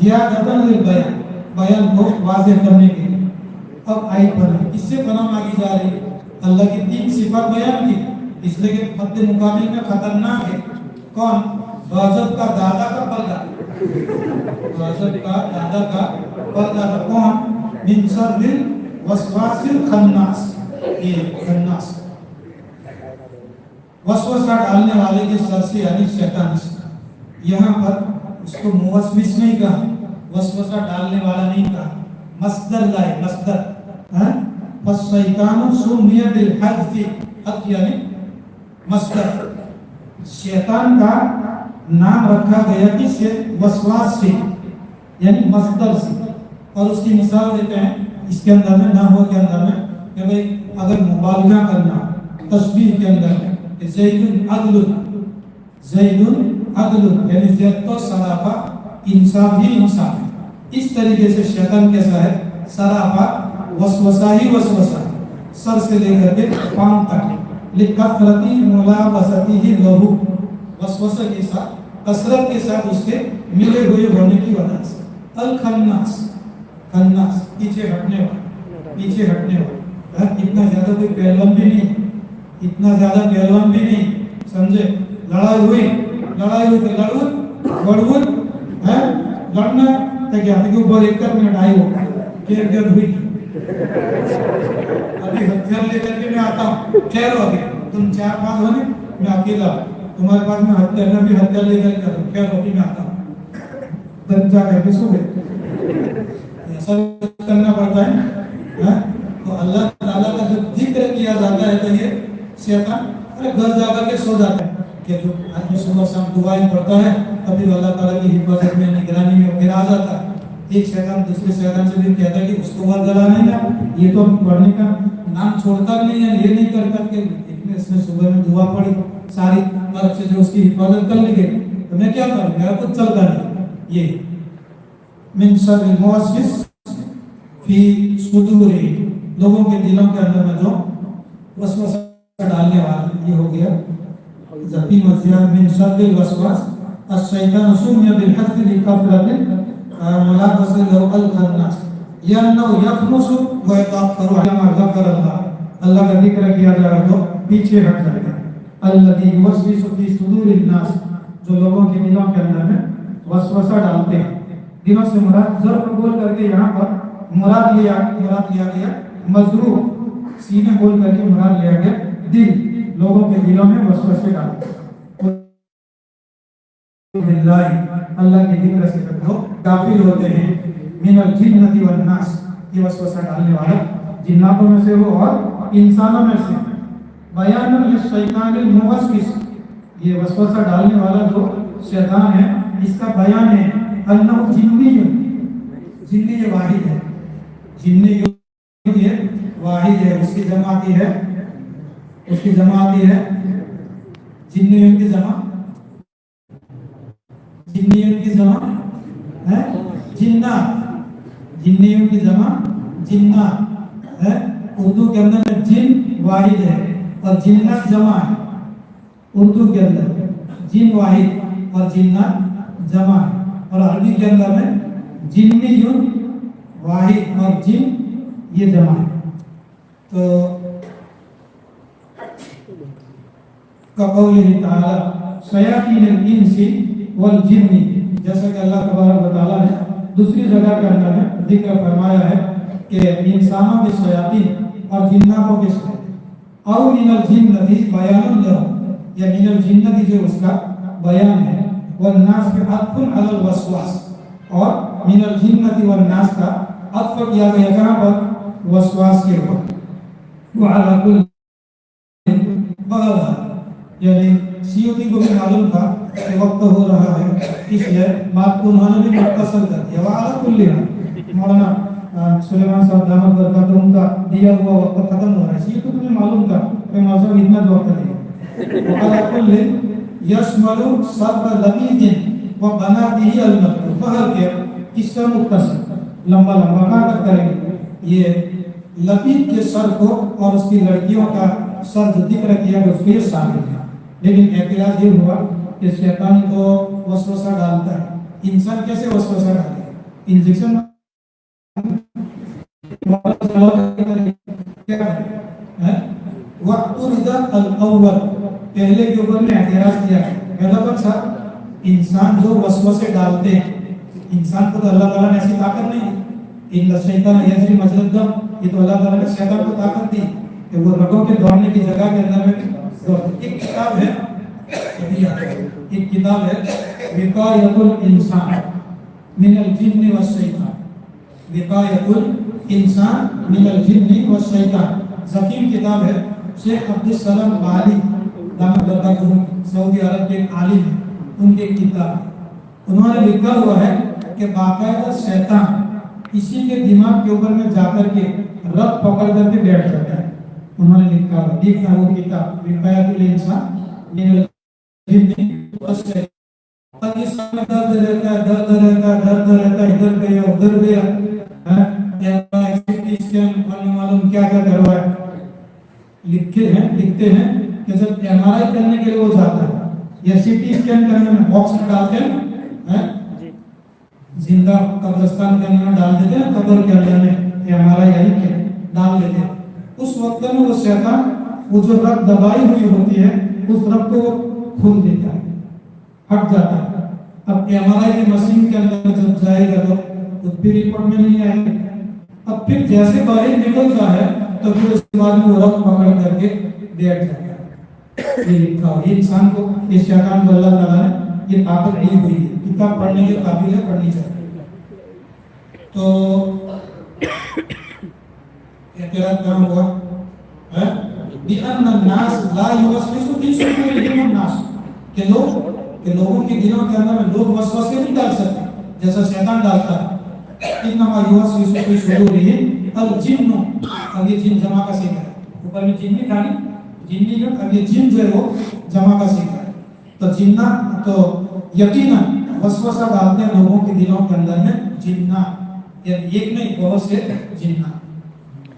زیادہ للبیان, بیان کو واضح کرنے کے لیے. اب آیت بنا, اس سے پناہ مانگی جا رہی ہے. اللہ کی 3 صفات بیان کی, اس لیے کہ مد مقابل میں خطرناک ہے. کون؟ غضب کا دادا کا پردہ, غضب کا دادا کا پردہ. کون؟ من شر الوسواس الخناس, یہ خناس وسوسہ ڈالنے والے کے سر سے یعنی شیطان سے. یہاں پر اس کو موسوس نہیں کہا, وسوسہ ڈالنے والا نہیں کہا, مصدر لائے, مصدر. فالشیطان سمی بالحذف, حذف یعنی مصدر. شیطان کا نام رکھا گیا کس سے؟ وسواس سے, یعنی مصدر سے. اور اس کی مثال دیتے ہیں इसके अंदर में नहव के अंदर में कि भाई अगर मुबालगा करना तस्बीह के अंदर में कि ज़ैदुन अदलुन यानी ज़ैद तो सराफा, इंसाफ ही इंसाफ है। इस तरीके से शैतान कैसा है? सराफा, वसवसा ही वसवसा, सर से लेकर के पांव तक, लिकफरती मुलावसती ही लहू, वसवसा के साथ, कसरत के साथ उसके मिले हुए होने की वजह से। अल खन्नास, खन्नास पीछे हटने वाला, पीछे हटने वाला, इतना ज्यादा कोई पहलवान भी नहीं, इतना ज्यादा पहलवान भी नहीं, समझे? लड़ाई हुई तो लड़वुन है, लड़ना तो क्या के ऊपर 1 मिनट आई हो क्या हुई। अभी हथियार लेकर के मैं आता हूँ, ठहरो अभी, तुम 4-5 हो ने, मैं अकेला, तुम्हारे पास में हथियार भी हथियार लेकर के आता हूँ, ठहरो अभी मैं आता हूँ, तब जा करके सो गए। ऐसा करना पड़ता है। तो अल्लाह ताला का जब जिक्र किया जाता है तो ये शैतान अरे घर जाकर के सो जाता है कि जो आदमी सुबह शाम दुआएं पढ़ता है तभी अल्लाह ताला की हिफाजत में, निगरानी में वगैरह आ जाता है। एक शैतान दूसरे शैतान से भी कहता है कि उसको वह जला नहीं ना, ये तो पढ़ने का नाम छोड़ता नहीं है, ये नहीं करता कि इसने सुबह में दुआ पढ़ी सारी तरफ से जो उसकी हिफाजत कर ली गई, तो मैं क्या करूँ, मेरा कुछ चलता नहीं। ये मिन शर्रिल मुवस्विस फी सुदूरी, लोगों के दिलों के अंदर में जो वसवसा डालने वाला, ये हो गया ज़फी मज़िया मिन शर्रिल वसवास अश-शैतान सुम्मिया बिल हज़्फ़ि लिकफ़रतिन मुलाबसा लहु अल खन्नास यन्नहु यखनुसु व यतअख़्ख़रु अमा ज़कर अल्लाह का जिक्र किया जाए तो पीछे हट जाता है। अल्लज़ी युवस्विसु फी सुदूरिन नास, जो लोगों के दिलों के अंदर में वसवसा डालते हैं। दिलों से मुराद ज़र्फ़ बोल करके यहाँ पर मुराद लिया गया मजरूह, सीने बोल करके मुराद लिया गया दिल, लोगों के दिलों में वसवसे डालते हैं। अल्लाह के जिक्र से लोग काफिर होते हैं। मिनल जिन्नति वल नास, ये वसवसा डालने वाला जिन्नातों में से हो और इंसानों में से। बयानुल लिश्शैतानिल मुवस्विस, ये वसवसा डालने वाला जो शैतान है इसका बयान है अन्नहु जिन्नियुन, जिन्नी ये वाहिद है, जिन्नी ये वाहिद है, उसकी जमा आती है, उसकी जमा आती है जिन्नियुन की जमा, जिन्नियुन की जमा है जिन्नात, जिन्नियों की जमा जिन्नात है। उर्दू के अंदर में जिन वाहिद है और जिन्नात जमा है। उर्दू के अंदर जिन वाहिद और जिन्नात जमा है, और अरबी के अंदर में जिन्नियुन वाहिद और जिन ये जमा है। तो कौलिही ताला शयातीनिल इंसी वल जिन्नी, जैसा कि अल्लाह तबारक व तआला ने दूसरी जगह के अंदर में जिक्र फरमाया है कि इंसानों के शयातीन और जिन्नातों के शयातीन। और मिनल जिन्नति बयानुन लहु, या मिनल जिन्नति जो उसका बयान है, वल नास पे अत्फुन अलल वसवास, और मिनल जिन्नति वल नास का अत्फ किया गया कहाँ पर? वसवास के ऊपर। वो अला कुल बगल, यानी सीयूती को भी मालूम था कि वक्त हो रहा है, इसलिए बात को उन्होंने भी मुख्तसर कर दिया। वाला कुल्ली मौलाना सुलेमान साहब दामद बरकातुहू का दिया हुआ वक्त खत्म हो रहा है, सीयूती को भी मालूम था कि मौसम इतना जो वक्त नहीं। वाला कुल्ली यशमलु सब लबीदिन व बनातिही अल-मक्तूब, बहर के किस्सा मुख्तसर लंबा लंबा कहाँ तक करेंगे? ये लबीद के सर को और उसकी लड़कियों का सर जो जिक्र किया गया उसके शामिल है। लेकिन एतराज ये हुआ कि शैतान को वसवसा डालता है, इंसान कैसे वसवसा डाले? इंजेक्शन क्या है? अल-अव्वल, पहले के ऊपर में एतराज किया है। पहला कौन सा? इंसान जो वसवसे डालते हैं, इंसान को तो अल्लाह ताला ने ऐसी ताकत नहीं दी। इन शैतान यजरी मजरद दम, ये तो अल्लाह ताला ने शैतान को ताकत दी कि वो रगों के दौड़ने की जगह के अंदर में। एक किताब है, एक किताब है विकायतुल इंसान मिनल जिन्नि वश्शैतान, विकायतुल इंसान मिनल जिन्नि वश्शैतान, ज़कीम किताब है। शेख अब्दुल सलाम बाली दामद बरकातुहू सऊदी अरब के आलिम हैं, उनकी किताब। उन्होंने लिखा हुआ है कि बाकायदा शैतान इसी के दिमाग के ऊपर में जाकर के रब पकड़ करके बैठ जाता है। उन्होंने लिखा देखना वो किताब विकायतुल इंसान ये दर्द रहता है दर्द रहता है इधर गया उधर गया मालूम क्या क्या करवाए लिखते हैं कि जब MRI करने के लिए वो जाता है या CT स्कैन करने में बॉक्स में डालते हैं जिंदा कब्रिस्तान के अंदर डाल देते हैं कब्र के अंदर में MRI यानी कि डाल देते हैं। उस वक्त में वो शैतान वो जो रग दबाई हुई होती है उस रग को खोल देता है हट जाता है। अब MRI की मशीन के अंदर जब जाएगा तो फिर रिपोर्ट में नहीं आएगा। अब फिर जैसे बाहर निकलता है तो फिर उसके बाद में वो रग पकड़ करके बैठ जाता है। ये लिखा हुआ ये इंसान को ये शैतान को अल्लाह ताला ने ये ताकत दी हुई है किताब पढ़ने के काबिल है पढ़नी चाहिए। तो एतराज कहाँ हुआ है बिअन्न अन्नास ला युवस्विसु फी सुदूरिहिम अन्नास के लोगों के दिलों के अंदर में लोग वसवसे नहीं डाल सकते जैसा शैतान डालता है। इन्नमा युवस्विसु फी सुदूरिहिम अल जिन्नु अब ये जिन जमा का सीखा है ऊपर में जिन्नी खानी जिन्नी का अब ये जिन जो है वो जमा का सीखा है। तो जिन्ना तो यकीनन वसवसा डालते हैं लोगों के दिलों के अंदर में जिन्ना यानी एक नहीं बहुत से जिन्ना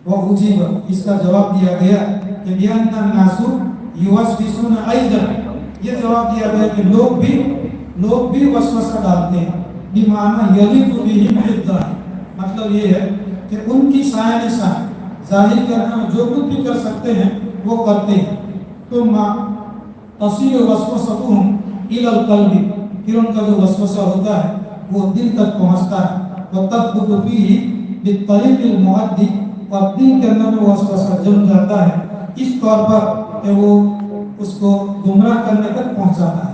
वो उजीब इसका जवाब दिया गया कि बिअन्ना नासु युवस्विसुन अयदन ये जवाब दिया गया कि लोग भी वसवसा डालते हैं बिमाना यलिकु बिहिम हिद्दा मतलब ये है कि उनकी शान जाहिर करने में जो कुछ भी कर सकते हैं वो करते हैं। तो मां तसील वसवसतुहुम इलल कल्बी फिर उनका जो वसवसा होता है वो दिल तक पहुंचता है। व तथबुतु फीही बितरीक़िल मुअद्दी और दिल के अंदर में वसवसा जम जाता है इस तौर पर कि वो उसको गुमराह करने तक पहुंचाता है।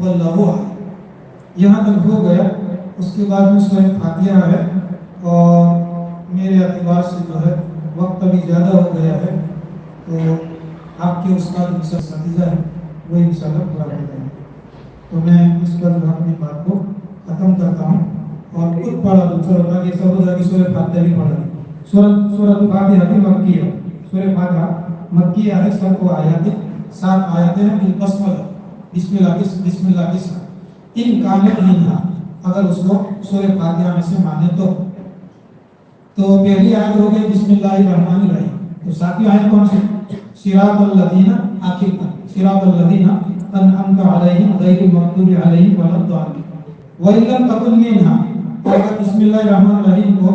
वल्लाहु यहाँ तक हो गया। उसके बाद में सूरह फातिहा है और मेरे एतबार से जो है वक्त अभी ज़्यादा हो गया है तो आपके उस्ताद सतीजा है वो इंशाअल्लाह पूरा कर देंगे। तो मैं इस पर जो अपनी बात को ख़त्म करता हूँ और खुद पढ़ा दूसरा होता कि सब की सूरह फातिहा भी पढ़ा सूरह फातिहा की मक्की है। सूरह फातिहा मक्की है सबको आयात 7 आयतें हैं बिल बस्मला बिस्मिल्लाह के साथ इन कामिल नहीं अगर उसको सूरह फातिहा में से माने तो पहली आयत हो गई बिस्मिल्लाहिर्रहमानिर्रहीम। तो सातवीं आयत कौन सी सिरातल लदीना आखिर तक सिरातल लदीना अनअमता अलैहिम गैरिल मग़दूबि अलैहिम वलद्दालिन व इल्लम तकुन मिनहा अगर बिस्मिल्लाहिर्रहमानिर्रहीम को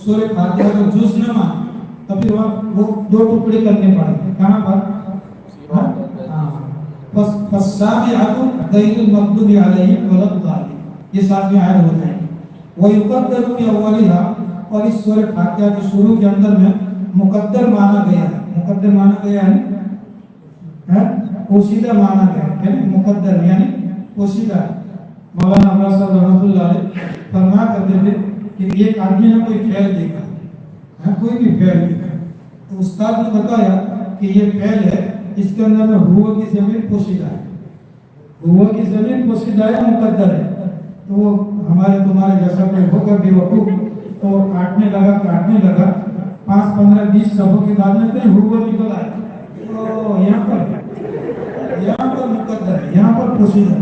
सूरह फातिहा का जुज़ न माने तो फिर वो 2 टुकड़े करने पड़ेंगे। कहाँ पर फस्साबिअतु गैरिल मग़दूबि अलैहिम वलद्दालिन ये सातवीं आयत हो जाएगी। व युक़द्दरु फी अव्वलिहा और इस सूरह फातिहा के शुरू के अंदर में मुकद्दर माना गया है पोशीदा माना गया है मुकद्दर यानी पोशीदा। मौलाना अब्बास रहमतुल्लाह अलैह फरमा करते थे कि एक आदमी ने कोई फेल देखा कोई भी फेल देखा तो उस्ताद ने बताया कि ये फेल है इसके अंदर में हुआ की जमीन पोशीदा है हुआ की जमीन पोशीदा है मुकद्दर है। तो वो हमारे तुम्हारे जैसा कोई होकर बेवकूफ तो काटने लगा 5, 15, 20 सबों के बाद में कहीं हुआ निकल आया तो यहाँ पर मुकद्दर है यहाँ पर पोशीदा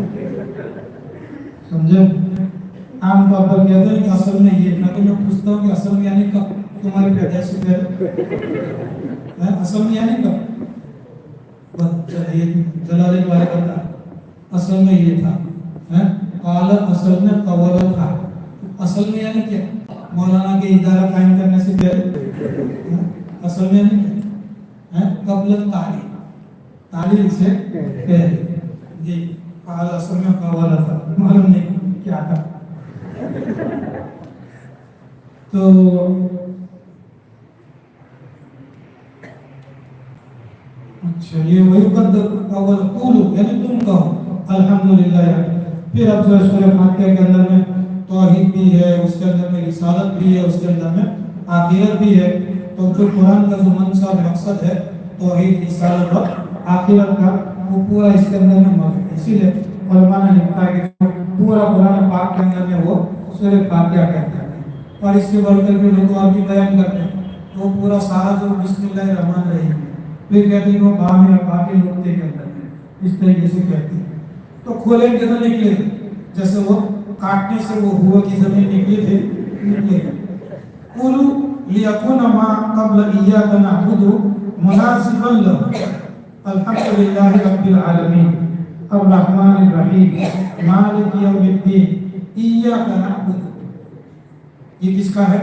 समझे। आमतौर पर कहते हैं कि असल में ये ना तो मैं पूछता हूँ कि असल में यानी कब तुम्हारी पैदाइश से पहले असल में यानी कब जलाल वाले करता असल में ये था असल में कवल था असल में यानी क्या मौलाना के इदारा कायम करने से पहले असल में यानी कबल तालीम से पहले जी असल में कवल था मालूम नहीं क्या था। तो अच्छा ये वही अव्वल कूलू यानी तुम कहो अल्हम्दुलिल्लाह। फिर अब सूरह फातिहा के अंदर में तौहीद भी है उसके अंदर में रिसालत भी है उसके अंदर में आखिरत भी है। तो जो कुरान का जो मंशा मकसद है तौहीद रिसालत और आखिरत का वो पूरा इसके अंदर में मौजूद है। इसीलिए उलमा ने लिखा है कि पूरा कुरान पाक के अंदर में वो सूरह फातिहा कहते हैं। اور اس سے بڑھ کر کے لوگ اور بھی بیان کرتے ہیں تو पूरा सारा जो बिस्मिल्लाहिर्रहमानिर्रहीम फिर कहते हैं वो बा में बाकी नुक्ते के अंदर है, इस तरीके से कहते हैं। तो खोलेंगे तो निकले जैसे वो काटने से वो हुआ की जमीन निकले थे, निकले कुलू लियकुना मा क़ब्ल इय्याका नअबुदु मुनासिबन लहु अल्हम्दुलिल्लाहि रब्बिल आलमीन अर्रहमानिर्रहीम मालिक यौमिद्दीन इय्याका नअबुदु। ये किसका है?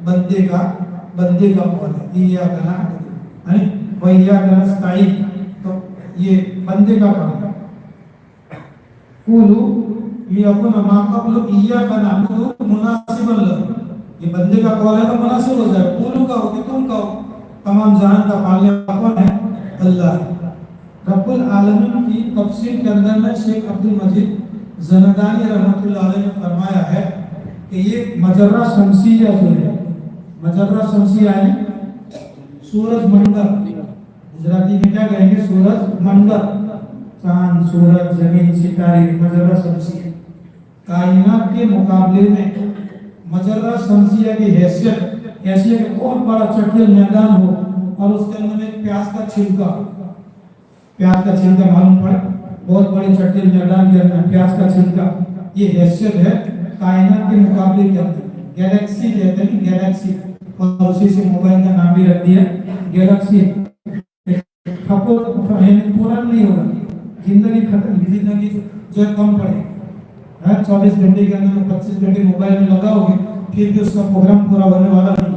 बंदे का कौल है, इय्याका नअबुदु है व इय्याका नस्तईन, तो ये बंदे का कौल है। कुलू लियकुना मा क़ब्ल इय्याका नअबुदु मुनासिबन लहु, ये बंदे का कौल है तो मुनासिब हो जाए। कुलू का हो कि तुम कहो, तमाम जहान का पालने वाला कौन है? अल्लाह रब्बुल आलमीन की तफसीर के अंदर में शेख अब्दुल मजीद ज़नदानी रहमतुल्लाह अलैह ने फरमाया है कि ये मजर्रा शमसिया जो है, मजर्रा शमसिया है सूरज मंडल, गुजराती में क्या कहेंगे? सूरज मंडल, चांद सूरज जमीन सितारे, मजर्रा शमसिया। कायनात के मुकाबले में मजर्रा शमसिया की हैसियत ऐसी है कि बहुत बड़ा चटियल मैदान हो और उसके अंदर में प्याज का छिलका मालूम पड़े, बहुत बड़े चटियल मैदान के अंदर प्याज का छिलका, ये हैसियत है कायनात के मुकाबले के अंदर। गैलेक्सी कहते हैं, गैलेक्सी, और उसी से मोबाइल का नाम भी रख दिया गैलेक्सी। पूरा नहीं होगा, जिंदगी खत्म, जिंदगी जो कम पड़े 24 घंटे के अंदर 25 घंटे मोबाइल में लगाओगे फिर भी उसका प्रोग्राम पूरा होने वाला नहीं।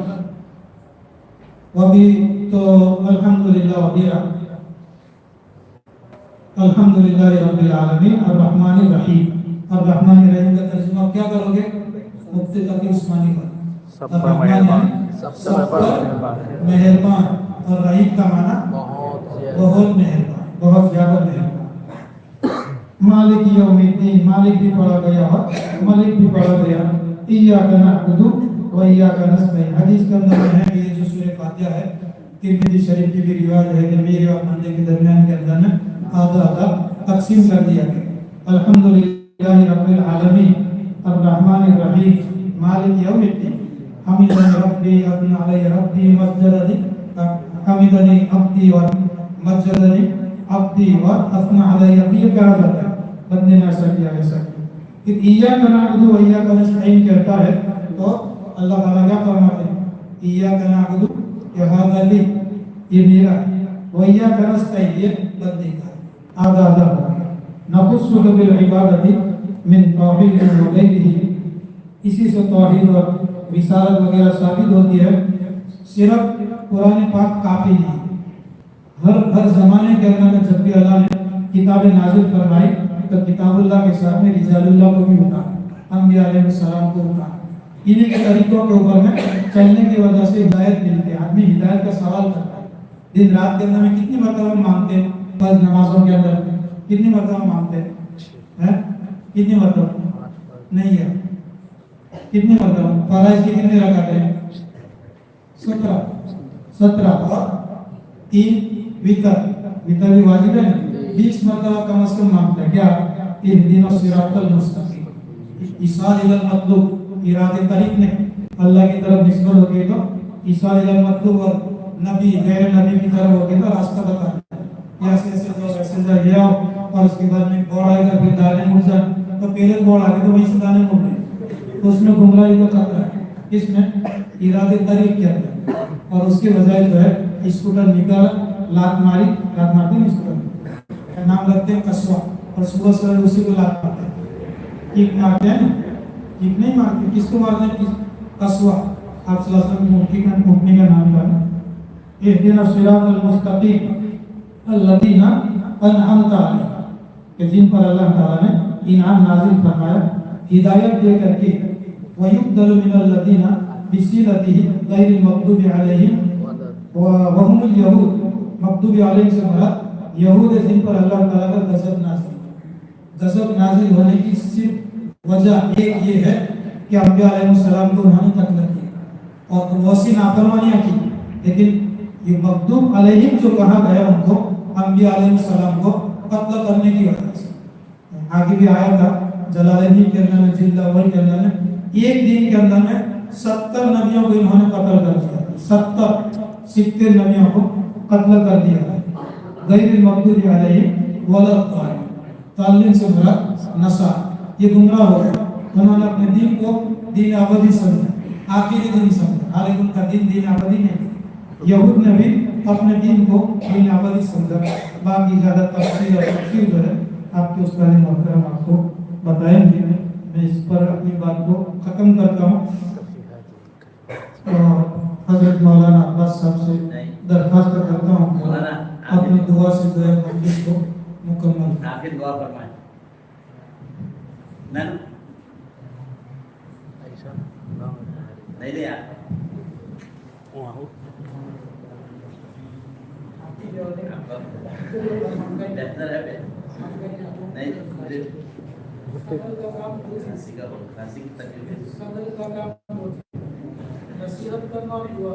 वो भी तो अल्हम्दुलिल्लाह रब्बिल आलमीन अर्रहमानिर रहीम। अर्रहमानिर रहीम का तर्जुमा क्या करोगे? मुफ्ती तकी उस्मानी का सब पर मेहरबान, और रहीम का माना बहुत मेहरबान, बहुत ज्यादा मेहरबान। मालिक यौमिद्दीन, मालिक भी पढ़ा गया और मलिक भी पढ़ा गया। इय्याका नअबुदु व इय्याका नस्तईन, हदीस के अंदर है कि ये जो सूरह फातिहा है, तिरमिज़ी शरीफ की भी रिवायत है कि मेरे और बंदे के दरमियान के अंदर में आधा आधा तकसीम कर दिया गया। अल्हम्दुलिल्लाहि रब्बिल आलमीन अर्रहमानिर रहीम मालिक यौमिद्दीन हमिदनी रब्बी अब्नी अलैहि रब्बी मज्जदनी हमिदनी अब्दी व मज्जदनी अब्दी व अस्ना अलैहि, ये कहा जाता है बंदे ने ऐसा किया वैसा किया। फिर इय्याका नअबुदु व इय्याका नस्तईन कहता है तो अल्लाह ताला क्या फरमाते हैं? इय्याका नअबुदु या हाज़ा ली, ये मेरा, व इय्याका नस्तईन ये बंदे का, आधा आधा हो गया। नखुस्सु बिल इबादती मिन तौहीद व गैरिही, इसी से तौहीद और रिसालत वगैरह साबित होती है। सिर्फ कुरान पाक काफी नहीं, हर जमाने के अंदर जब भी अल्लाह ने किताबें नाजिल फरमाई तो किताबुल्लाह के साथ में रिजालुल्लाह को भी उठाया, अंबिया अलैहिस्सलाम को उठाया। इन्हीं के तरीकों के ऊपर में चलने की वजह से हिदायत मिलती है। आदमी हिदायत का सवाल करता है, दिन रात के अंदर में कितनी मरतबा मांगते हैं, फर्ज नमाजों के अंदर कितनी मरतबा मांगते हैं? कितनी मरतबा? नहीं है, कितनी मरतबा? फराइज की कितने रकात हैं? 17 और 3 वितर भी वाजिब है। 20 मरतबा कम से कम मांगता है क्या? इहदिना सिरातल मुस्तकीम, ईसाल इलल मतलूब, इरादे तरीक ने अल्लाह की तरफ निस्बत हो गई तो ईसाल इलल मतलूब, और नबी गैर नबी की तरफ हो गई तो रास्ता बता दिया, ऐसे ऐसे जो ऐसे जा गया। और उसके बाद में बोड़ आएगा, फिर दाने मुड़ जाए, तो पहले बोड़ आ गए तो वहीं से दाने मुड़ गए, तो उसमें गुमराही का खतरा है। इसमें इरादे तरीक क्या है, और उसके बजाय जो है स्कूटर निकाल, लात मारते हैं स्कूटर, नाम रखते हैं कस्वा, और सुबह सुबह उसी को लात मारते हैं, किक मारते हैं ना, किक नहीं मारते, किसको मारते हैं? कस्वा। आप मुक्ति का नाम था। इहदिना सिरातल मुस्तकीम अल्लज़ीना अनअमता अलैहिम, कि जिन पर अल्लाह ताला ने इनाम नाजिल फरमाया, हिदायत दे करके। वयुब्दलु मिनल लज़ीना बिसिलतिही गैरिल मग़दूबि अलैहिम व हुमुल यहूद, मग़दूबि अलैहिम से मुराद यहूद है, जिन पर अल्लाह ताला का गज़ब नाजिल होने की सिर्फ वजह एक ये है कि अंबिया अलैहिस्सलाम को उन्होंने कत्ल किया और वैसी नाफरमानियां की। लेकिन ये मग़दूब अलैहिम जो कहा गया उनको अंबिया अलैहिस्सलाम को कत्ल करने की वजह से, आगे भी आया था जलालैन के अंदर में, जिल्द अव्वल के अंदर में, एक दिन के अंदर में 70 नबियों को इन्होंने कत्ल कर दिया, 70 नबियों को कत्ल कर दिया। गैरिल मग़दूबि अलैहिम वलद्दालिन, तालिन से भरा नसा, ये गुमराह हो गए। उन्होंने अपने दीन को दीन अबदी समझा, आखिरी दिन समझा, हालांकि उनका दीन अबदी नहीं। यहूद ने भी अपने दीन को दीन अबदी समझा। बाकी ज़्यादा तफसील और तफसील जो है आपके उस वाले मोहतरम आपको बताएंगे। मैं इस पर अपनी बात को ख़त्म करता हूँ और हज़रत मौलाना अब्बास साहब से दरख्वास्त करता हूँ अपनी दुआ से जो है मजलिस को मुकम्मल आखिर दुआ फरमाएं। नहीं ले यार बेहतर है नहीं खांसी की तकलीफ नसीहत करना और दुआ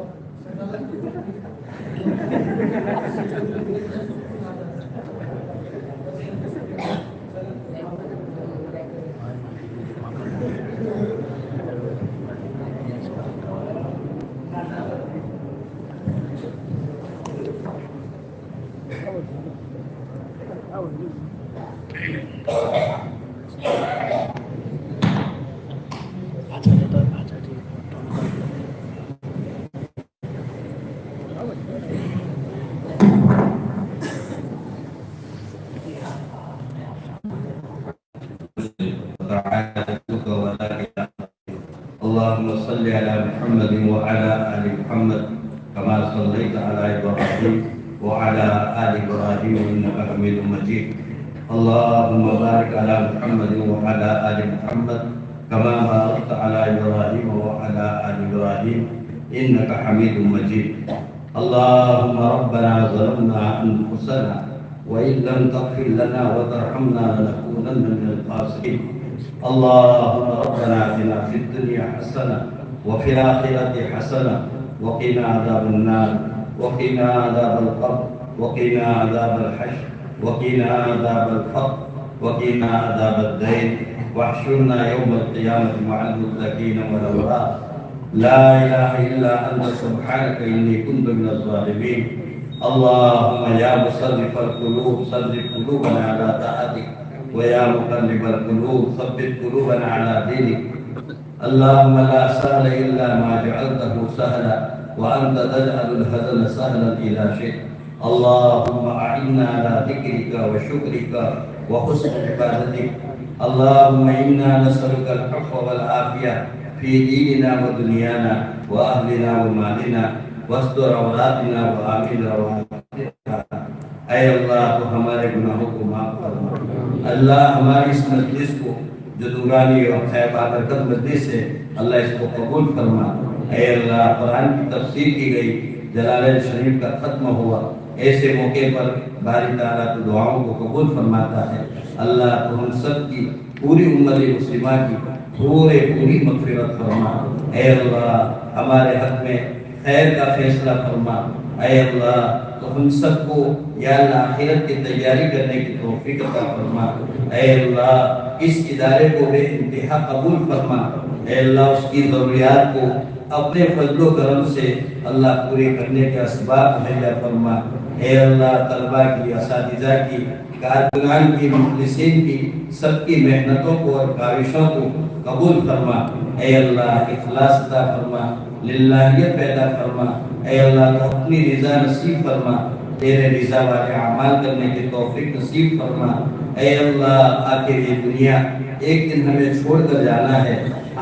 اللهم صل على محمد وعلى آل محمد كما صليت على إبراهيم وعلى آل إبراهيم إنك حميد مجيد. اللهم بارك على محمد وعلى آل محمد كما باركت على إبراهيم وعلى آل إبراهيم إنك حميد مجيد. اللهم ربنا ظلمنا أنفسنا وإن لم تغفر لنا وترحمنا لنكونن من الخاسرين. اللهم ربنا آتنا في الدنيا حسنة وفي الآخرة حسنة وقنا عذاب النار وقنا عذاب القبر وقنا عذاب الحشر وقنا عذاب الفقر وقنا عذاب الدين واحشرنا يوم القيامة مع المتقين والأبرار. لا إله إلا أنت سبحانك إني كنت من الظالمين. اللهم يا مصرف القلوب صرف قلوبنا على طاعتك ويا مقلب القلوب ثبت قلوبنا على دينك. اللهم لا سهل إلا ما جعلته سهلا وأنت تجعل الحزن سهلا إذا شئت. اللهم أعنا على ذكرك وشكرك وحسن عبادتك. اللهم إنا نسألك العفو والعافية في ديننا ودنيانا وأهلنا ومالنا واستر عوراتنا وآمن رواتنا. اے اللہ تو ہمارے گناہوں کو معاف فرما. اللہ ہماری اس مجلس کو جو نورانی اور خیر بابرکت مجلس ہے اللہ اس کو قبول فرما. اے اللہ قرآن کی تفسیر کی گئی، جلالین شریف کا ختم ہوا، ایسے موقع پر باری تعالیٰ تو دعاؤں کو قبول فرماتا ہے. اللہ تو ہم سب کی پوری امت مسلمہ کی پوری مغفرت فرما. اے اللہ ہمارے حق میں خیر کا فیصلہ فرما. اے اللہ تو ہم سب کو یا اللہ آخرت کی تیاری کرنے کی توفیق عطا فرما. اے اللہ اس ادارے کو بے انتہا قبول فرما. اے اللہ اس کی ضروریات کو اپنے فضل و کرم سے اللہ پورے کرنے کے اسباب مہیا فرما. اے اللہ طلبہ کی، اساتذہ کی، کارکنان کی، مخلصین کی سب کی محنتوں کو اور کاوشوں کو قبول فرما. اے اللہ اخلاص عطا فرما، للہیت پیدا فرما. اے اللہ تو اپنی رضا نصیب فرما، تیرے رضا والے اعمال کرنے کی توفیق نصیب فرما. اے اللہ آخر یہ دنیا ایک دن ہمیں چھوڑ کر جانا ہے،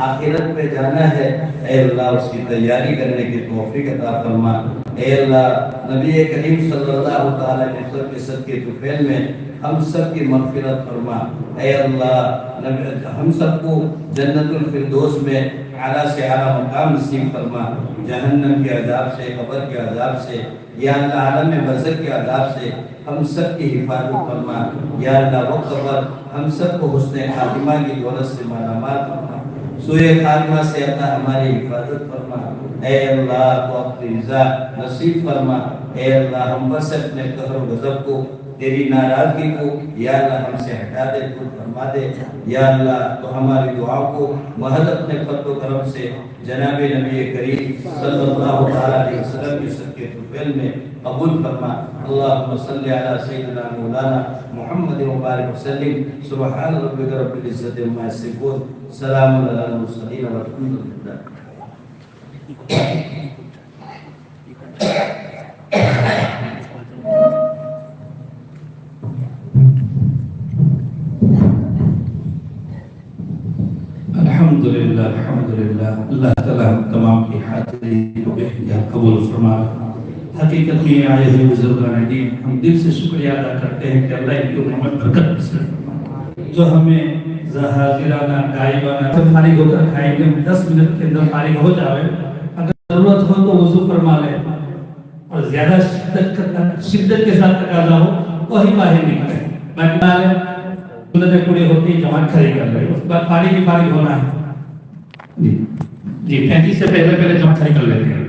آخرت پہ جانا ہے. اے اللہ اس کی تیاری کرنے کی توفیق عطا فرما. اے اللہ نبی کریم صلی اللہ تعالی علیہ وسلم کے صدقے طفیل میں ہم سب کی مغفرت فرما. اے اللہ ہم سب کو جنت الفردوس میں اعلیٰ سے اعلیٰ مقام نصیب فرما. جہنم کے عذاب سے، قبر کے عذاب سے، یا اللہ عالم برزخ کے عذاب سے ہم سب کی حفاظت فرما. یا اللہ وقت پر ہم سب کو حسن خاتمہ کی دولت سے مالا مال فرما. سوئے خاتمہ سے عطا ہماری حفاظت فرما. اے اللہ تو اپنی رضا نصیب فرما. اے اللہ ہم پر سے اپنے قہر و غضب کو تیری ناراضگی کو یا اللہ ہم سے ہٹا دے، تو فرما دے یا اللہ، تو ہماری دعاؤں کو محض اپنے فضل و کرم سے جناب نبی کریم صلی اللہ تعالیٰ علیہ وسلم کی صدقے طفیل میں قبول فرما۔ اللہم صلی علی سیدنا مولانا محمد مبارک وسلم۔ سبحان ربک رب العزت عما یصفون، سلام علی المرسلین والحمد للہ۔ الحمدللہ الحمدللہ، اللہ تعالیٰ ہم تمام کی حاضری کو بہتر قبول فرما۔ حقیقت میں آئے ہوئے بزرگان دین ہم دل سے شکریہ ادا کرتے ہیں کہ اللہ کی امت برکت نصیب فرمائے، جو ہمیں حاضرانہ غائبانہ فارغ ہو کر کھائیں گے، 10 منٹ کے اندر فارغ ہو جاوے، اگر ضرورت ہو تو وضو فرما لیں، اور زیادہ شدت کے ساتھ تقاضا ہو تو ہی باہر نکلیں، باقی سنتیں پوری ہوتی جماعت کھڑی کر لیں، اس کے بعد فارغ ہونا ہے۔ جی 35 سے پہلے جماعت کھڑی کر لیتے ہیں۔